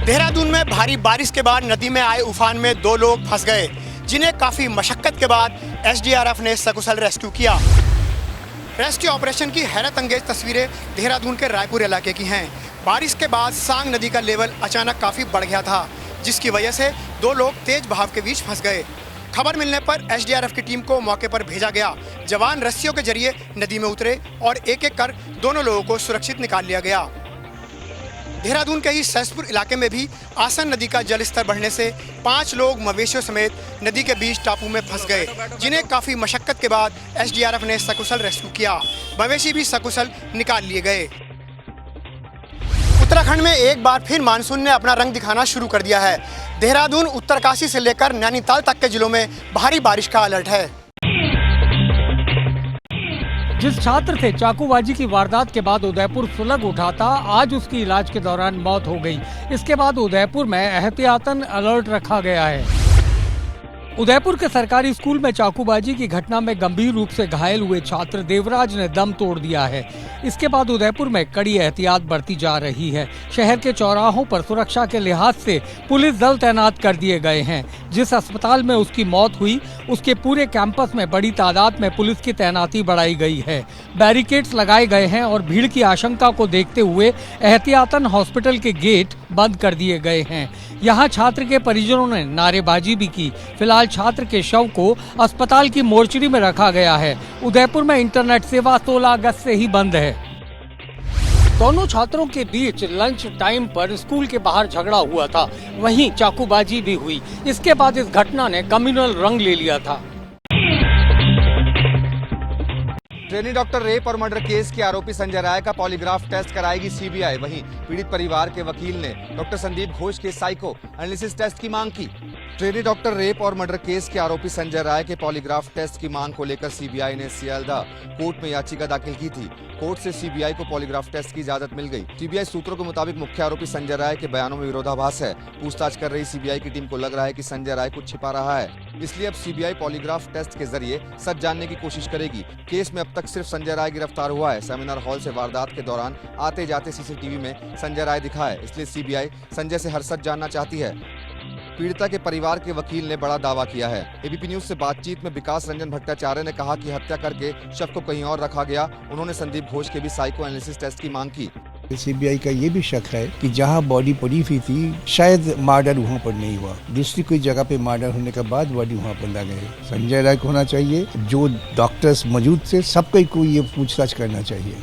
देहरादून में भारी बारिश के बाद नदी में आए उफान में 2 लोग फंस गए, जिन्हें काफी मशक्कत के बाद एसडीआरएफ ने सकुशल रेस्क्यू किया। रेस्क्यू ऑपरेशन की हैरत अंगेज तस्वीरें देहरादून के रायपुर इलाके की हैं। बारिश के बाद सांग नदी का लेवल अचानक काफी बढ़ गया था, जिसकी वजह से 2 लोग तेज बहाव के बीच फंस गए। खबर मिलने पर एसडीआरएफ की टीम को मौके पर भेजा गया। जवान रस्सियों के जरिए नदी में उतरे और एक एक कर दोनों लोगों को सुरक्षित निकाल लिया गया। देहरादून के ही सहसपुर इलाके में भी आसन नदी का जलस्तर बढ़ने से 5 लोग मवेशियों समेत नदी के बीच टापू में फंस गए, जिन्हें काफी मशक्कत के बाद एसडीआरएफ ने सकुशल रेस्क्यू किया। मवेशी भी सकुशल निकाल लिए गए। उत्तराखंड में एक बार फिर मानसून ने अपना रंग दिखाना शुरू कर दिया है। देहरादून, उत्तरकाशी से लेकर नैनीताल तक के जिलों में भारी बारिश का अलर्ट है। जिस छात्र से चाकूबाजी की वारदात के बाद उदयपुर सुलग उठा था, आज उसकी इलाज के दौरान मौत हो गई। इसके बाद उदयपुर में एहतियातन अलर्ट रखा गया है। उदयपुर के सरकारी स्कूल में चाकूबाजी की घटना में गंभीर रूप से घायल हुए छात्र देवराज ने दम तोड़ दिया है। इसके बाद उदयपुर में कड़ी एहतियात बरती जा रही है। शहर के चौराहों पर सुरक्षा के लिहाज से पुलिस दल तैनात कर दिए गए हैं। जिस अस्पताल में उसकी मौत हुई, उसके पूरे कैंपस में बड़ी तादाद में पुलिस की तैनाती बढ़ाई गई है। बैरिकेड्स लगाए गए हैं और भीड़ की आशंका को देखते हुए एहतियातन हॉस्पिटल के गेट बंद कर दिए गए हैं। यहाँ छात्र के परिजनों ने नारेबाजी भी की। फिलहाल छात्र के शव को अस्पताल की मोर्चरी में रखा गया है। उदयपुर में इंटरनेट सेवा 16 अगस्त से ही बंद है। दोनों छात्रों के बीच लंच टाइम पर स्कूल के बाहर झगड़ा हुआ था, वहीं चाकूबाजी भी हुई। इसके बाद इस घटना ने कम्युनल रंग ले लिया था। ट्रेनी डॉक्टर रेप और मर्डर केस के आरोपी संजय राय का पॉलीग्राफ टेस्ट कराएगी सीबीआई। वहीं पीड़ित परिवार के वकील ने डॉक्टर संदीप घोष के साइको एनालिसिस टेस्ट की मांग की। ट्रेनी डॉक्टर रेप और मर्डर केस के आरोपी संजय राय के पॉलीग्राफ टेस्ट की मांग को लेकर सीबीआई ने सियालदह कोर्ट में याचिका दाखिल की थी। कोर्ट से सीबीआई को पॉलीग्राफ टेस्ट की इजाजत मिल गई। सीबीआई सूत्रों के मुताबिक मुख्य आरोपी संजय राय के बयानों में विरोधाभास है। पूछताछ कर रही सीबीआई की टीम को लग रहा है कि संजय राय कुछ छिपा रहा है, इसलिए अब सीबीआई पॉलीग्राफ टेस्ट के जरिए सच जानने की कोशिश करेगी। केस में अब तक सिर्फ संजय राय गिरफ्तार हुआ है। सेमिनार हॉल से वारदात के दौरान आते जाते सीसीटीवी में संजय राय दिखा है, इसलिए सीबीआई संजय से हर सच जानना चाहती है। पीड़िता के परिवार के वकील ने बड़ा दावा किया है। एबीपी न्यूज से बातचीत में विकास रंजन भट्टाचार्य ने कहा कि हत्या करके शव को कहीं और रखा गया। उन्होंने संदीप घोष के भी साइको एनालिसिस टेस्ट की मांग की। सीबीआई का ये भी शक है कि जहां बॉडी पड़ी हुई थी, शायद मर्डर वहां पर नहीं हुआ, दूसरी कोई जगह पे मर्डर होने के बाद बॉडी वहां पर ला गए। संजय राय को होना चाहिए, जो डॉक्टर्स मौजूद थे सबको को ये पूछताछ करना चाहिए।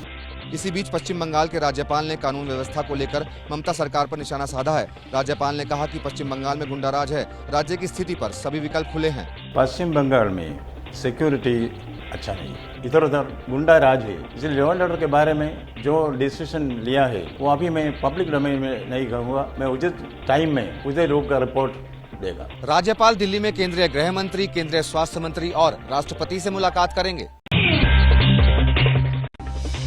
इसी बीच पश्चिम बंगाल के राज्यपाल ने कानून व्यवस्था को लेकर ममता सरकार पर निशाना साधा है। राज्यपाल ने कहा कि पश्चिम बंगाल में गुंडाराज है। राज्य की स्थिति पर सभी विकल्प खुले हैं। पश्चिम बंगाल में सिक्योरिटी अच्छा नहीं, इधर उधर गुंडा राज है। इसलिए लॉ एंड ऑर्डर के बारे में जो डिसीजन लिया है वो अभी मैं पब्लिक डोमेन में नहीं कहूँगा, मैं उचित टाइम में उसे लोग का रिपोर्ट देगा। राज्यपाल दिल्ली में केंद्रीय गृह मंत्री, केंद्रीय स्वास्थ्य मंत्री और राष्ट्रपति से मुलाकात करेंगे।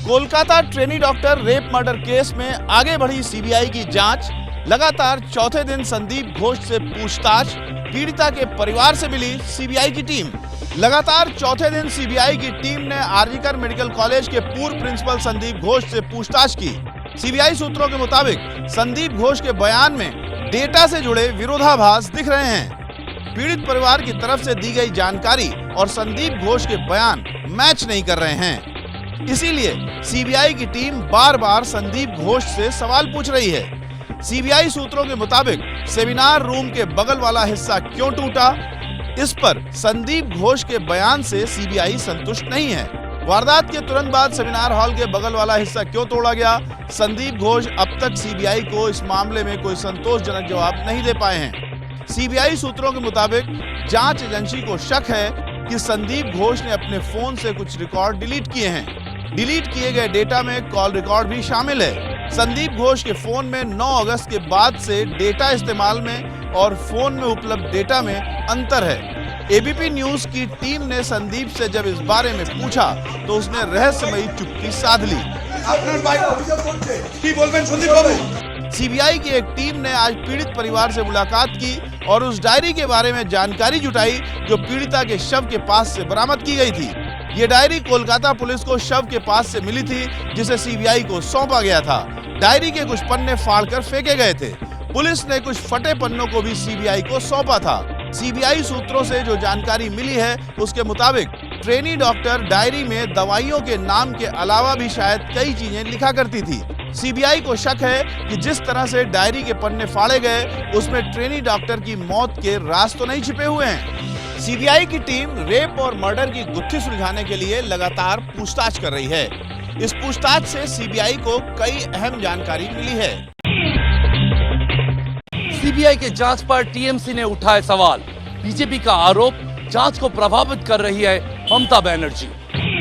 Kolkata trainee doctor rape murder case में आगे बढ़ी सीबीआई की जांच। लगातार चौथे दिन संदीप घोष से पूछताछ। पीड़िता के परिवार से मिली सीबीआई की टीम। लगातार चौथे दिन सीबीआई की टीम ने आरजीकर मेडिकल कॉलेज के पूर्व प्रिंसिपल संदीप घोष से पूछताछ की। सीबीआई सूत्रों के मुताबिक संदीप घोष के बयान में डेटा से जुड़े विरोधाभास दिख रहे हैं। पीड़ित परिवार की तरफ से दी गई जानकारी और संदीप घोष के बयान मैच नहीं कर रहे हैं। इसीलिए सीबीआई की टीम बार बार संदीप घोष से सवाल पूछ रही है। सीबीआई सूत्रों के मुताबिक सेमिनार रूम के बगल वाला हिस्सा क्यों टूटा, इस पर संदीप घोष के बयान से सीबीआई संतुष्ट नहीं है। वारदात के तुरंत बाद सेमिनार हॉल के बगल वाला हिस्सा क्यों तोड़ा गया? संदीप घोष अब तक सीबीआई को इस मामले में कोई संतोषजनक जवाब नहीं दे पाए हैं। सीबीआई सूत्रों के मुताबिक जांच एजेंसी को शक है कि संदीप घोष ने अपने फोन से कुछ रिकॉर्ड डिलीट किए हैं। डिलीट किए गए डेटा में कॉल रिकॉर्ड भी शामिल है। संदीप घोष के फोन में 9 अगस्त के बाद से डेटा इस्तेमाल में और फोन में उपलब्ध डेटा में अंतर है। एबीपी न्यूज की टीम ने संदीप से जब इस बारे में पूछा तो उसने रहस्यमयी चुप्पी साध ली। सीबीआई की एक टीम ने आज पीड़ित परिवार से मुलाकात की और उस डायरी के बारे में जानकारी जुटाई जो पीड़िता के शव के पास से बरामद की गई थी। ये डायरी कोलकाता पुलिस को शव के पास से मिली थी, जिसे सीबीआई को सौंपा गया था। डायरी के कुछ पन्ने फाड़कर फेंके गए थे। पुलिस ने कुछ फटे पन्नों को भी सीबीआई को सौंपा था। सीबीआई सूत्रों से जो जानकारी मिली है उसके मुताबिक ट्रेनी डॉक्टर डायरी में दवाइयों के नाम के अलावा भी शायद कई चीजें लिखा करती थी। सीबीआई को शक है कि जिस तरह से डायरी के पन्ने फाड़े गए उसमें ट्रेनी डॉक्टर की मौत के राज तो नहीं छिपे हुए हैं। सीबीआई की टीम रेप और मर्डर की गुत्थी सुलझाने के लिए लगातार पूछताछ कर रही है। इस पूछताछ से सीबीआई को कई अहम जानकारी मिली है। सीबीआई के जांच पर टीएमसी ने उठाए सवाल। बीजेपी का आरोप जांच को प्रभावित कर रही है ममता बनर्जी।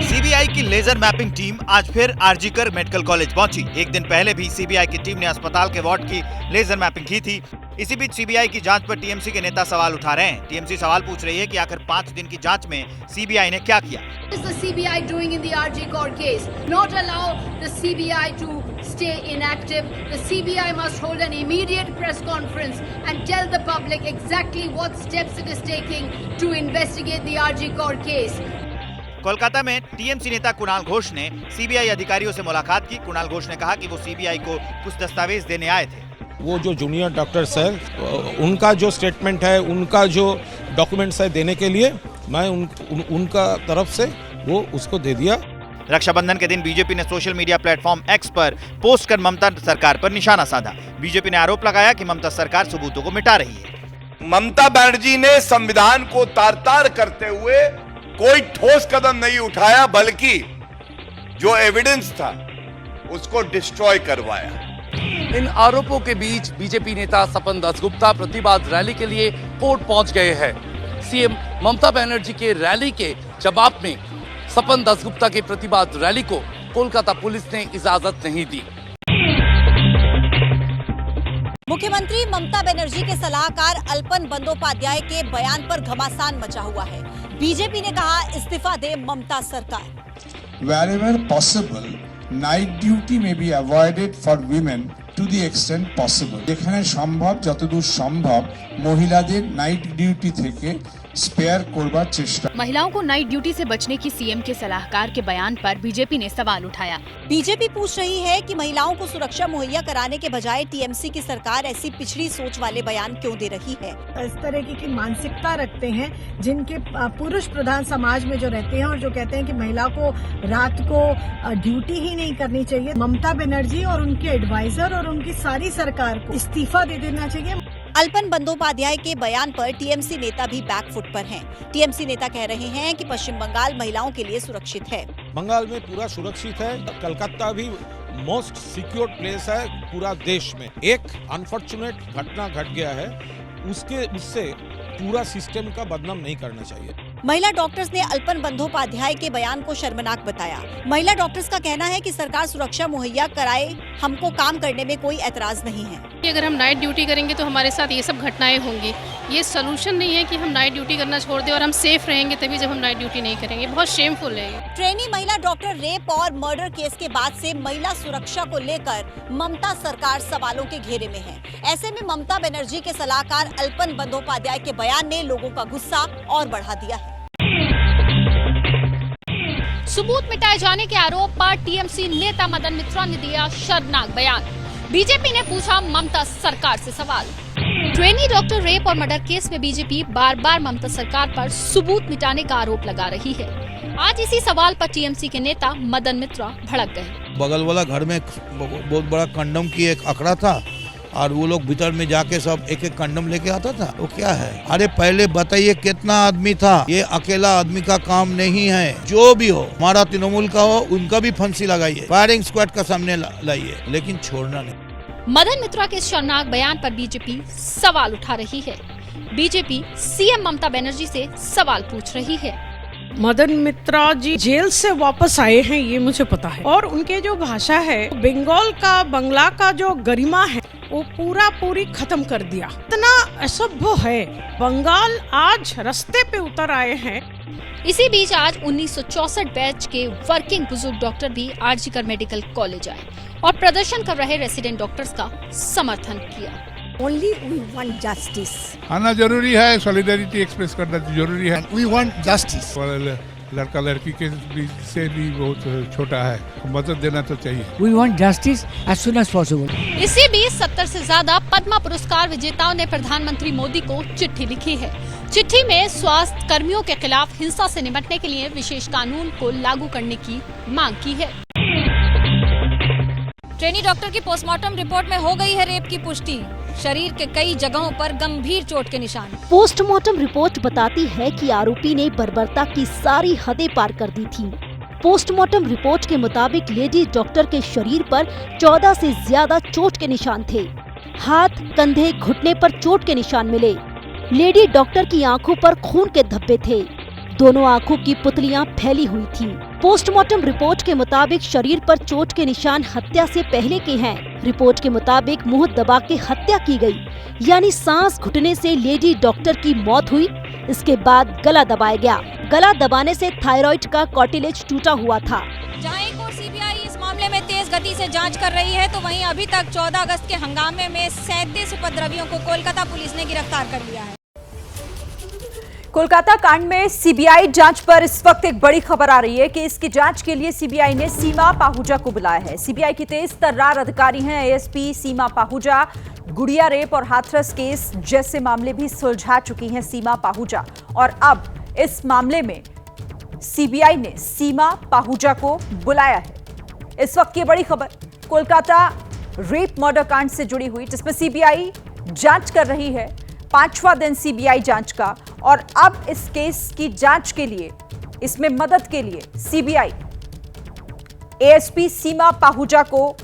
सीबीआई की लेजर मैपिंग टीम आज फिर आरजीकर मेडिकल कॉलेज पहुंची। एक दिन पहले भी सीबीआई की टीम ने अस्पताल के वार्ड की लेजर मैपिंग की थी। इसी बीच सीबीआई की जांच पर टीएमसी के नेता सवाल उठा रहे हैं। टीएमसी सवाल पूछ रही है कि आखिर 5 दिन की जांच में सीबीआई ने क्या किया। What is the CBI doing in the RG Court case? Not allow the CBI to stay inactive. The CBI must hold an immediate press conference and tell the public exactly what steps it is taking to investigate the RG Court case. Kolkata में TMC नेता कुणाल घोष ने CBI अधिकारियों से मुलाकात की। कुणाल घोष ने कहा कि वो सीबीआई को कुछ दस्तावेज देने आए थे। वो जो जूनियर डॉक्टर्स है उनका जो स्टेटमेंट है, उनका जो डॉक्यूमेंट्स है देने के लिए मैं उनका तरफ से वो उसको दे दिया। रक्षाबंधन के दिन बीजेपी ने सोशल मीडिया प्लेटफॉर्म एक्स पर पोस्ट कर ममता सरकार पर निशाना साधा। बीजेपी ने आरोप लगाया कि ममता सरकार सबूतों को मिटा रही है। ममता बनर्जी ने संविधान को तार-तार करते हुए कोई ठोस कदम नहीं उठाया, बल्कि जो एविडेंस था उसको डिस्ट्रॉय करवाया। इन आरोपों के बीच बीजेपी नेता सपन दासगुप्ता प्रतिवाद रैली के लिए कोर्ट पहुंच गए हैं। सीएम ममता बनर्जी के रैली के जवाब में सपन दासगुप्ता के प्रतिवाद रैली को कोलकाता पुलिस ने इजाजत नहीं दी। मुख्यमंत्री ममता बनर्जी के सलाहकार अल्पन बंदोपाध्याय के बयान पर घमासान मचा हुआ है। बीजेपी ने कहा इस्तीफा दे ममता सरकार। Wherever possible, night duty may be avoided for women to the extent possible. যেখানে সম্ভব, যতদূর সম্ভব মহিলাদের নাইট ডিউটি থেকে स्पेयर करवार चेष्टा। महिलाओं को नाइट ड्यूटी से बचने की सीएम के सलाहकार के बयान पर बीजेपी ने सवाल उठाया। बीजेपी पूछ रही है कि महिलाओं को सुरक्षा मुहैया कराने के बजाय टीएमसी की सरकार ऐसी पिछड़ी सोच वाले बयान क्यों दे रही है। इस तरह की मानसिकता रखते हैं जिनके पुरुष प्रधान समाज में जो रहते हैं और जो कहते हैं कि महिला को रात को ड्यूटी ही नहीं करनी चाहिए। ममता बनर्जी और उनके एडवाइजर और उनकी सारी सरकार को इस्तीफा दे देना चाहिए। अल्पन बंदोपाध्याय के बयान पर टीएमसी नेता भी बैकफुट पर हैं। टीएमसी नेता कह रहे हैं कि पश्चिम बंगाल महिलाओं के लिए सुरक्षित है। बंगाल में पूरा सुरक्षित है। कलकत्ता भी मोस्ट सिक्योर प्लेस है पूरा देश में। एक अनफॉर्चुनेट घटना घट गया है, उससे पूरा सिस्टम का बदनाम नहीं करना चाहिए। महिला डॉक्टर्स ने अल्पन बंदोपाध्याय के बयान को शर्मनाक बताया। महिला डॉक्टर्स का कहना है कि सरकार सुरक्षा मुहैया कराए, हमको काम करने में कोई एतराज नहीं है। अगर हम नाइट ड्यूटी करेंगे तो हमारे साथ ये सब घटनाएं होंगी। ये सोल्यूशन नहीं है कि हम नाइट ड्यूटी करना छोड़ दें और हम सेफ रहेंगे तभी जब हम नाइट ड्यूटी नहीं करेंगे। बहुत शेमफुल है। ट्रेनी महिला डॉक्टर रेप और मर्डर केस के बाद से महिला सुरक्षा को लेकर ममता सरकार सवालों के घेरे में है। ऐसे में ममता बनर्जी के सलाहकार अल्पन बंदोपाध्याय के बयान ने लोगों का गुस्सा और बढ़ा दिया है। सबूत मिटाए जाने के आरोप पर टीएमसी नेता मदन मित्रा ने दिया शर्मनाक बयान। बीजेपी ने पूछा ममता सरकार से सवाल। ट्रेनी डॉक्टर रेप और मर्डर केस में बीजेपी बार बार ममता सरकार पर सबूत मिटाने का आरोप लगा रही है। आज इसी सवाल पर टीएमसी के नेता मदन मित्रा भड़क गए। बगल वाला घर में बहुत बड़ा कंडम की एक आंकड़ा था, और वो लोग भीतर में जाके सब एक एक कंडम लेके आता था। वो क्या है? अरे पहले बताइए कितना आदमी था? ये अकेला आदमी का काम नहीं है। जो भी हो, हमारा तृणमूल का हो, उनका भी फांसी लगाइए, फायरिंग स्क्वाड का सामने लाइए, लेकिन छोड़ना नहीं। मदन मित्रा के इस शर्मनाक बयान पर बीजेपी सवाल उठा रही है। बीजेपी सीएम ममता बनर्जी से सवाल पूछ रही है। मदन मित्रा जी जेल से वापस आए हैं, ये मुझे पता है, और उनके जो भाषा है, बंगाल का, बंगला का जो गरिमा है, वो पूरी खत्म कर दिया। इतना असभ्य है। बंगाल आज रास्ते पे उतर आए हैं। इसी बीच आज 1964 बैच के वर्किंग बुजुर्ग डॉक्टर भी आरजीकर मेडिकल कॉलेज आए और प्रदर्शन कर रहे रेसिडेंट डॉक्टर्स का समर्थन किया। Only we want justice. आना जरूरी है, सॉलिडारिटी एक्सप्रेस करना जरूरी है। We want justice. लड़का लड़की के बीच से भी बहुत छोटा है, मदद देना तो चाहिए। We want justice as soon as possible. इसी बीच 70 से ज्यादा पद्मा पुरस्कार विजेताओं ने प्रधानमंत्री मोदी को चिट्ठी लिखी है। चिट्ठी में स्वास्थ्य कर्मियों के खिलाफ हिंसा से निपटने के लिए विशेष कानून को लागू करने की मांग की है। ट्रेनी डॉक्टर की पोस्टमार्टम रिपोर्ट में हो गई है रेप की पुष्टि। शरीर के कई जगहों पर गंभीर चोट के निशान। पोस्टमार्टम रिपोर्ट बताती है कि आरोपी ने बर्बरता की सारी हदें पार कर दी थी। पोस्टमार्टम रिपोर्ट के मुताबिक लेडी डॉक्टर के शरीर पर 14 से ज्यादा चोट के निशान थे। हाथ, कंधे, घुटने पर चोट के निशान मिले। लेडी डॉक्टर की आंखों पर खून के धब्बे थे। दोनों आंखों की पुतलियां फैली हुई थीं। पोस्टमार्टम रिपोर्ट के मुताबिक शरीर पर चोट के निशान हत्या से पहले के हैं। रिपोर्ट के मुताबिक मुंह दबा के हत्या की गई, यानी सांस घुटने से लेडी डॉक्टर की मौत हुई। इसके बाद गला दबाया गया। गला दबाने से थायराइड का कार्टिलेज टूटा हुआ था। जहां एक और सीबीआई इस मामले में तेज गति से जांच कर रही है, तो वहीं अभी तक 14 अगस्त के हंगामे में 37 उपद्रवियों को कोलकाता पुलिस ने गिरफ्तार कर लिया है। कोलकाता कांड में सीबीआई जांच पर इस वक्त एक बड़ी खबर आ रही है कि इसकी जांच के लिए सीबीआई ने सीमा पाहूजा को बुलाया है। सीबीआई की तेज तर्रार अधिकारी हैं एएसपी सीमा पाहूजा। गुड़िया रेप और हाथरस केस जैसे मामले भी सुलझा चुकी हैं सीमा पाहूजा, और अब इस मामले में सीबीआई ने सीमा पाहूजा को बुलाया है। इस वक्त की बड़ी खबर कोलकाता रेप मर्डर कांड से जुड़ी हुई, जिसमें सीबीआई जांच कर रही है। 5वां दिन सीबीआई जांच का, और अब इस केस की जांच के लिए, इसमें मदद के लिए सीबीआई एएसपी सीमा पाहूजा को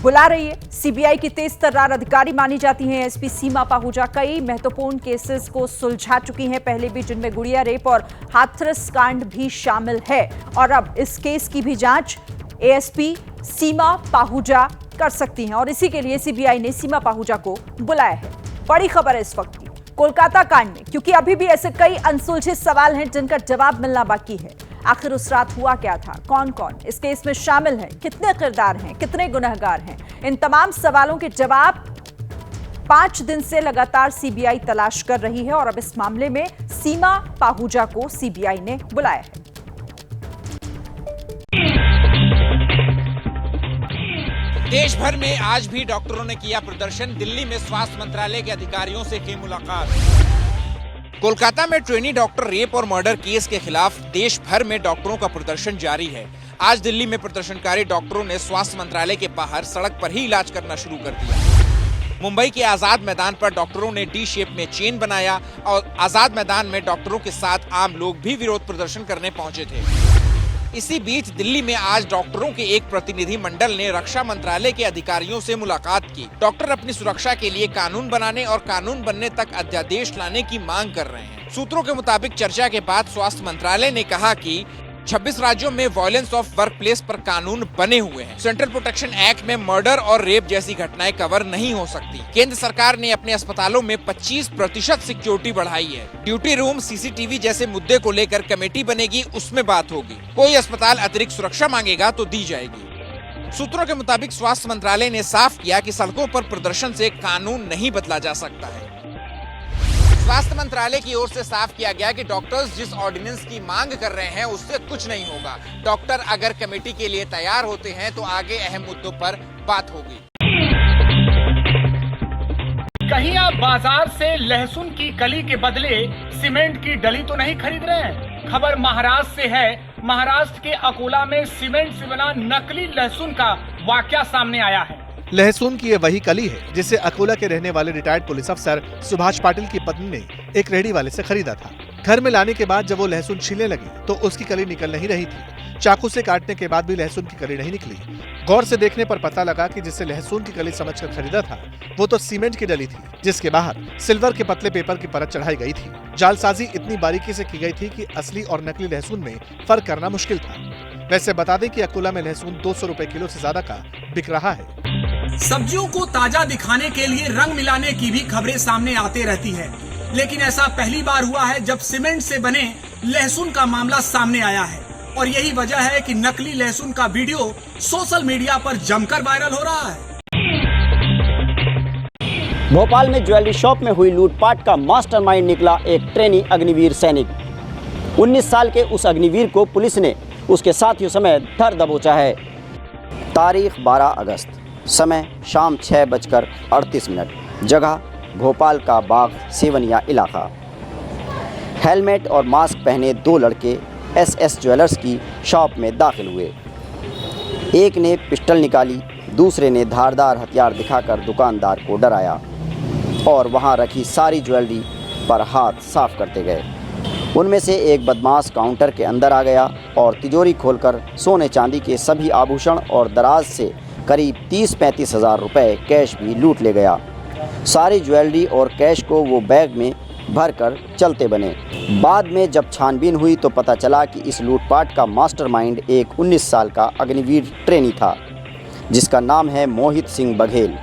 बुला रही है। सीबीआई की तेज तर्रार अधिकारी मानी जाती हैं एएसपी सीमा पाहूजा। कई महत्वपूर्ण केसेस को सुलझा चुकी हैं पहले भी, जिनमें गुड़िया रेप और हाथरस कांड भी शामिल है, और अब इस केस की भी जांच एएसपी सीमा पाहूजा कर सकती हैं, और इसी के लिए सीबीआई ने सीमा पाहूजा को बुलाया है। बड़ी खबर है इस वक्त की कोलकाता कांड में, क्योंकि अभी भी ऐसे कई अनसुलझे सवाल हैं जिनका जवाब मिलना बाकी है। आखिर उस रात हुआ क्या था, कौन कौन इस केस में शामिल है, कितने किरदार हैं, कितने गुनहगार हैं, इन तमाम सवालों के जवाब 5 दिन से लगातार सीबीआई तलाश कर रही है, और अब इस मामले में सीमा पाहूजा को सीबीआई ने बुलाया है। देश भर में आज भी डॉक्टरों ने किया प्रदर्शन। दिल्ली में स्वास्थ्य मंत्रालय के अधिकारियों से की मुलाकात। कोलकाता में ट्रेनी डॉक्टर रेप और मर्डर केस के खिलाफ देश भर में डॉक्टरों का प्रदर्शन जारी है। आज दिल्ली में प्रदर्शनकारी डॉक्टरों ने स्वास्थ्य मंत्रालय के बाहर सड़क पर ही इलाज करना शुरू कर दिया। मुंबई के आजाद मैदान पर डॉक्टरों ने डी शेप में चेन बनाया, और आजाद मैदान में डॉक्टरों के साथ आम लोग भी विरोध प्रदर्शन करने पहुंचे थे। इसी बीच दिल्ली में आज डॉक्टरों के एक प्रतिनिधि मंडल ने रक्षा मंत्रालय के अधिकारियों से मुलाकात की। डॉक्टर अपनी सुरक्षा के लिए कानून बनाने और कानून बनने तक अध्यादेश लाने की मांग कर रहे हैं। सूत्रों के मुताबिक चर्चा के बाद स्वास्थ्य मंत्रालय ने कहा कि 26 राज्यों में वायलेंस ऑफ वर्क प्लेस पर कानून बने हुए हैं। सेंट्रल प्रोटेक्शन एक्ट में मर्डर और रेप जैसी घटनाएं कवर नहीं हो सकती। केंद्र सरकार ने अपने अस्पतालों में 25% सिक्योरिटी बढ़ाई है। ड्यूटी रूम, सीसीटीवी जैसे मुद्दे को लेकर कमेटी बनेगी, उसमें बात होगी। कोई अस्पताल अतिरिक्त सुरक्षा मांगेगा तो दी जाएगी। सूत्रों के मुताबिक स्वास्थ्य मंत्रालय ने साफ किया कि सड़कों पर प्रदर्शन से कानून नहीं बदला जा सकता है। स्वास्थ्य मंत्रालय की ओर से साफ किया गया कि डॉक्टर्स जिस ऑर्डिनेंस की मांग कर रहे हैं उससे कुछ नहीं होगा। डॉक्टर अगर कमेटी के लिए तैयार होते हैं तो आगे अहम मुद्दों पर बात होगी। कहीं आप बाजार से लहसुन की कली के बदले सीमेंट की डली तो नहीं खरीद रहे हैं? खबर महाराष्ट्र से है। महाराष्ट्र के अकोला में सीमेंट से बना नकली लहसुन का वाकया सामने आया है। लहसुन की ये वही कली है जिसे अकोला के रहने वाले रिटायर्ड पुलिस अफसर सुभाष पाटिल की पत्नी ने एक रेहड़ी वाले से खरीदा था। घर में लाने के बाद जब वो लहसुन छीलने लगी तो उसकी कली निकल नहीं रही थी। चाकू से काटने के बाद भी लहसुन की कली नहीं निकली। गौर से देखने पर पता लगा कि जिसे लहसुन की कली समझकर खरीदा था वो तो सीमेंट की डली थी, जिसके बाहर सिल्वर के पतले पेपर की परत चढ़ाई गई थी। जालसाजी इतनी बारीकी से की गई थी कि असली और नकली लहसुन में फर्क करना मुश्किल था। वैसे बता दें कि अकोला में लहसुन 200 रुपए किलो से ज्यादा का बिक रहा है। सब्जियों को ताजा दिखाने के लिए रंग मिलाने की भी खबरें सामने आती रहती है, लेकिन ऐसा पहली बार हुआ है जब सीमेंट से बने लहसुन का मामला सामने आया है। और यही वजह है कि नकली लहसुन का वीडियो सोशल मीडिया पर जमकर वायरल हो रहा है। भोपाल में ज्वेलरी शॉप में हुई लूटपाट का मास्टरमाइंड निकला एक ट्रेनी अग्निवीर सैनिक। 19 साल के उस अग्निवीर को पुलिस ने उसके साथियों समेत धर दबोचा है। तारीख 12 अगस्त, समय शाम 6:38, जगह भोपाल का बाग सेवनिया इलाका। हेलमेट और मास्क पहने दो लड़के एसएस ज्वेलर्स की शॉप में दाखिल हुए। एक ने पिस्टल निकाली, दूसरे ने धारदार हथियार दिखाकर दुकानदार को डराया और वहां रखी सारी ज्वेलरी पर हाथ साफ करते गए। उनमें से एक बदमाश काउंटर के अंदर आ गया और तिजोरी खोलकर सोने चांदी के सभी आभूषण और दराज से करीब 30-35 हज़ार रुपये कैश भी लूट ले गया। सारी ज्वेलरी और कैश को वो बैग में भरकर चलते बने। बाद में जब छानबीन हुई तो पता चला कि इस लूटपाट का मास्टरमाइंड एक 19 साल का अग्निवीर ट्रेनी था, जिसका नाम है मोहित सिंह बघेल,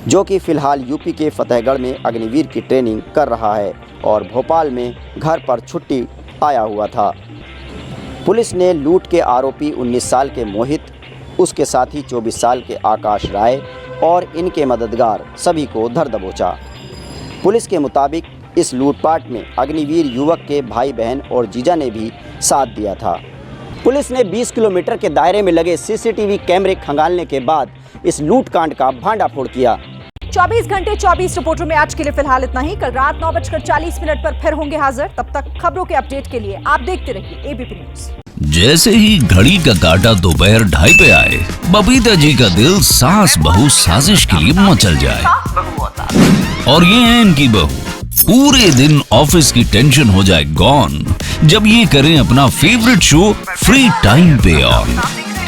जो कि फ़िलहाल यूपी के फतेहगढ़ में अग्निवीर की ट्रेनिंग कर रहा है और भोपाल में घर पर छुट्टी आया हुआ था। पुलिस ने लूट के आरोपी 19 साल के मोहित, उसके साथी 24 साल के आकाश राय और इनके मददगार सभी को धर दबोचा। पुलिस के मुताबिक इस लूटपाट में अग्निवीर युवक के भाई बहन और जीजा ने भी साथ दिया था। पुलिस ने 20 किलोमीटर के दायरे में लगे सीसीटीवी कैमरे खंगालने के बाद इस लूटकांड का भांडाफोड़ किया। 24 घंटे 24 रिपोर्टर में आज के लिए फिलहाल इतना ही। कल रात 9:40 पर फिर होंगे हाजिर। तब तक खबरों के अपडेट के लिए आप देखते रहिए एबीपी न्यूज। जैसे ही घड़ी का काटा दोपहर 2:30 पे आए, बबीता जी का दिल सास बहू साजिश के लिए मचल जाए। और ये है इनकी बहू, पूरे दिन ऑफिस की टेंशन हो जाए गॉन जब ये करें अपना फेवरेट शो फ्री टाइम पे ऑन।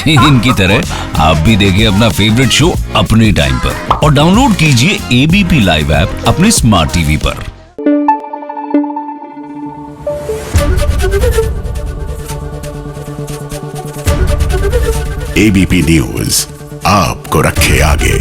इनकी तरह आप भी देखें अपना फेवरेट शो अपने टाइम पर और डाउनलोड कीजिए एबीपी लाइव ऐप अपने स्मार्ट टीवी पर। एबीपी न्यूज आपको रखे आगे।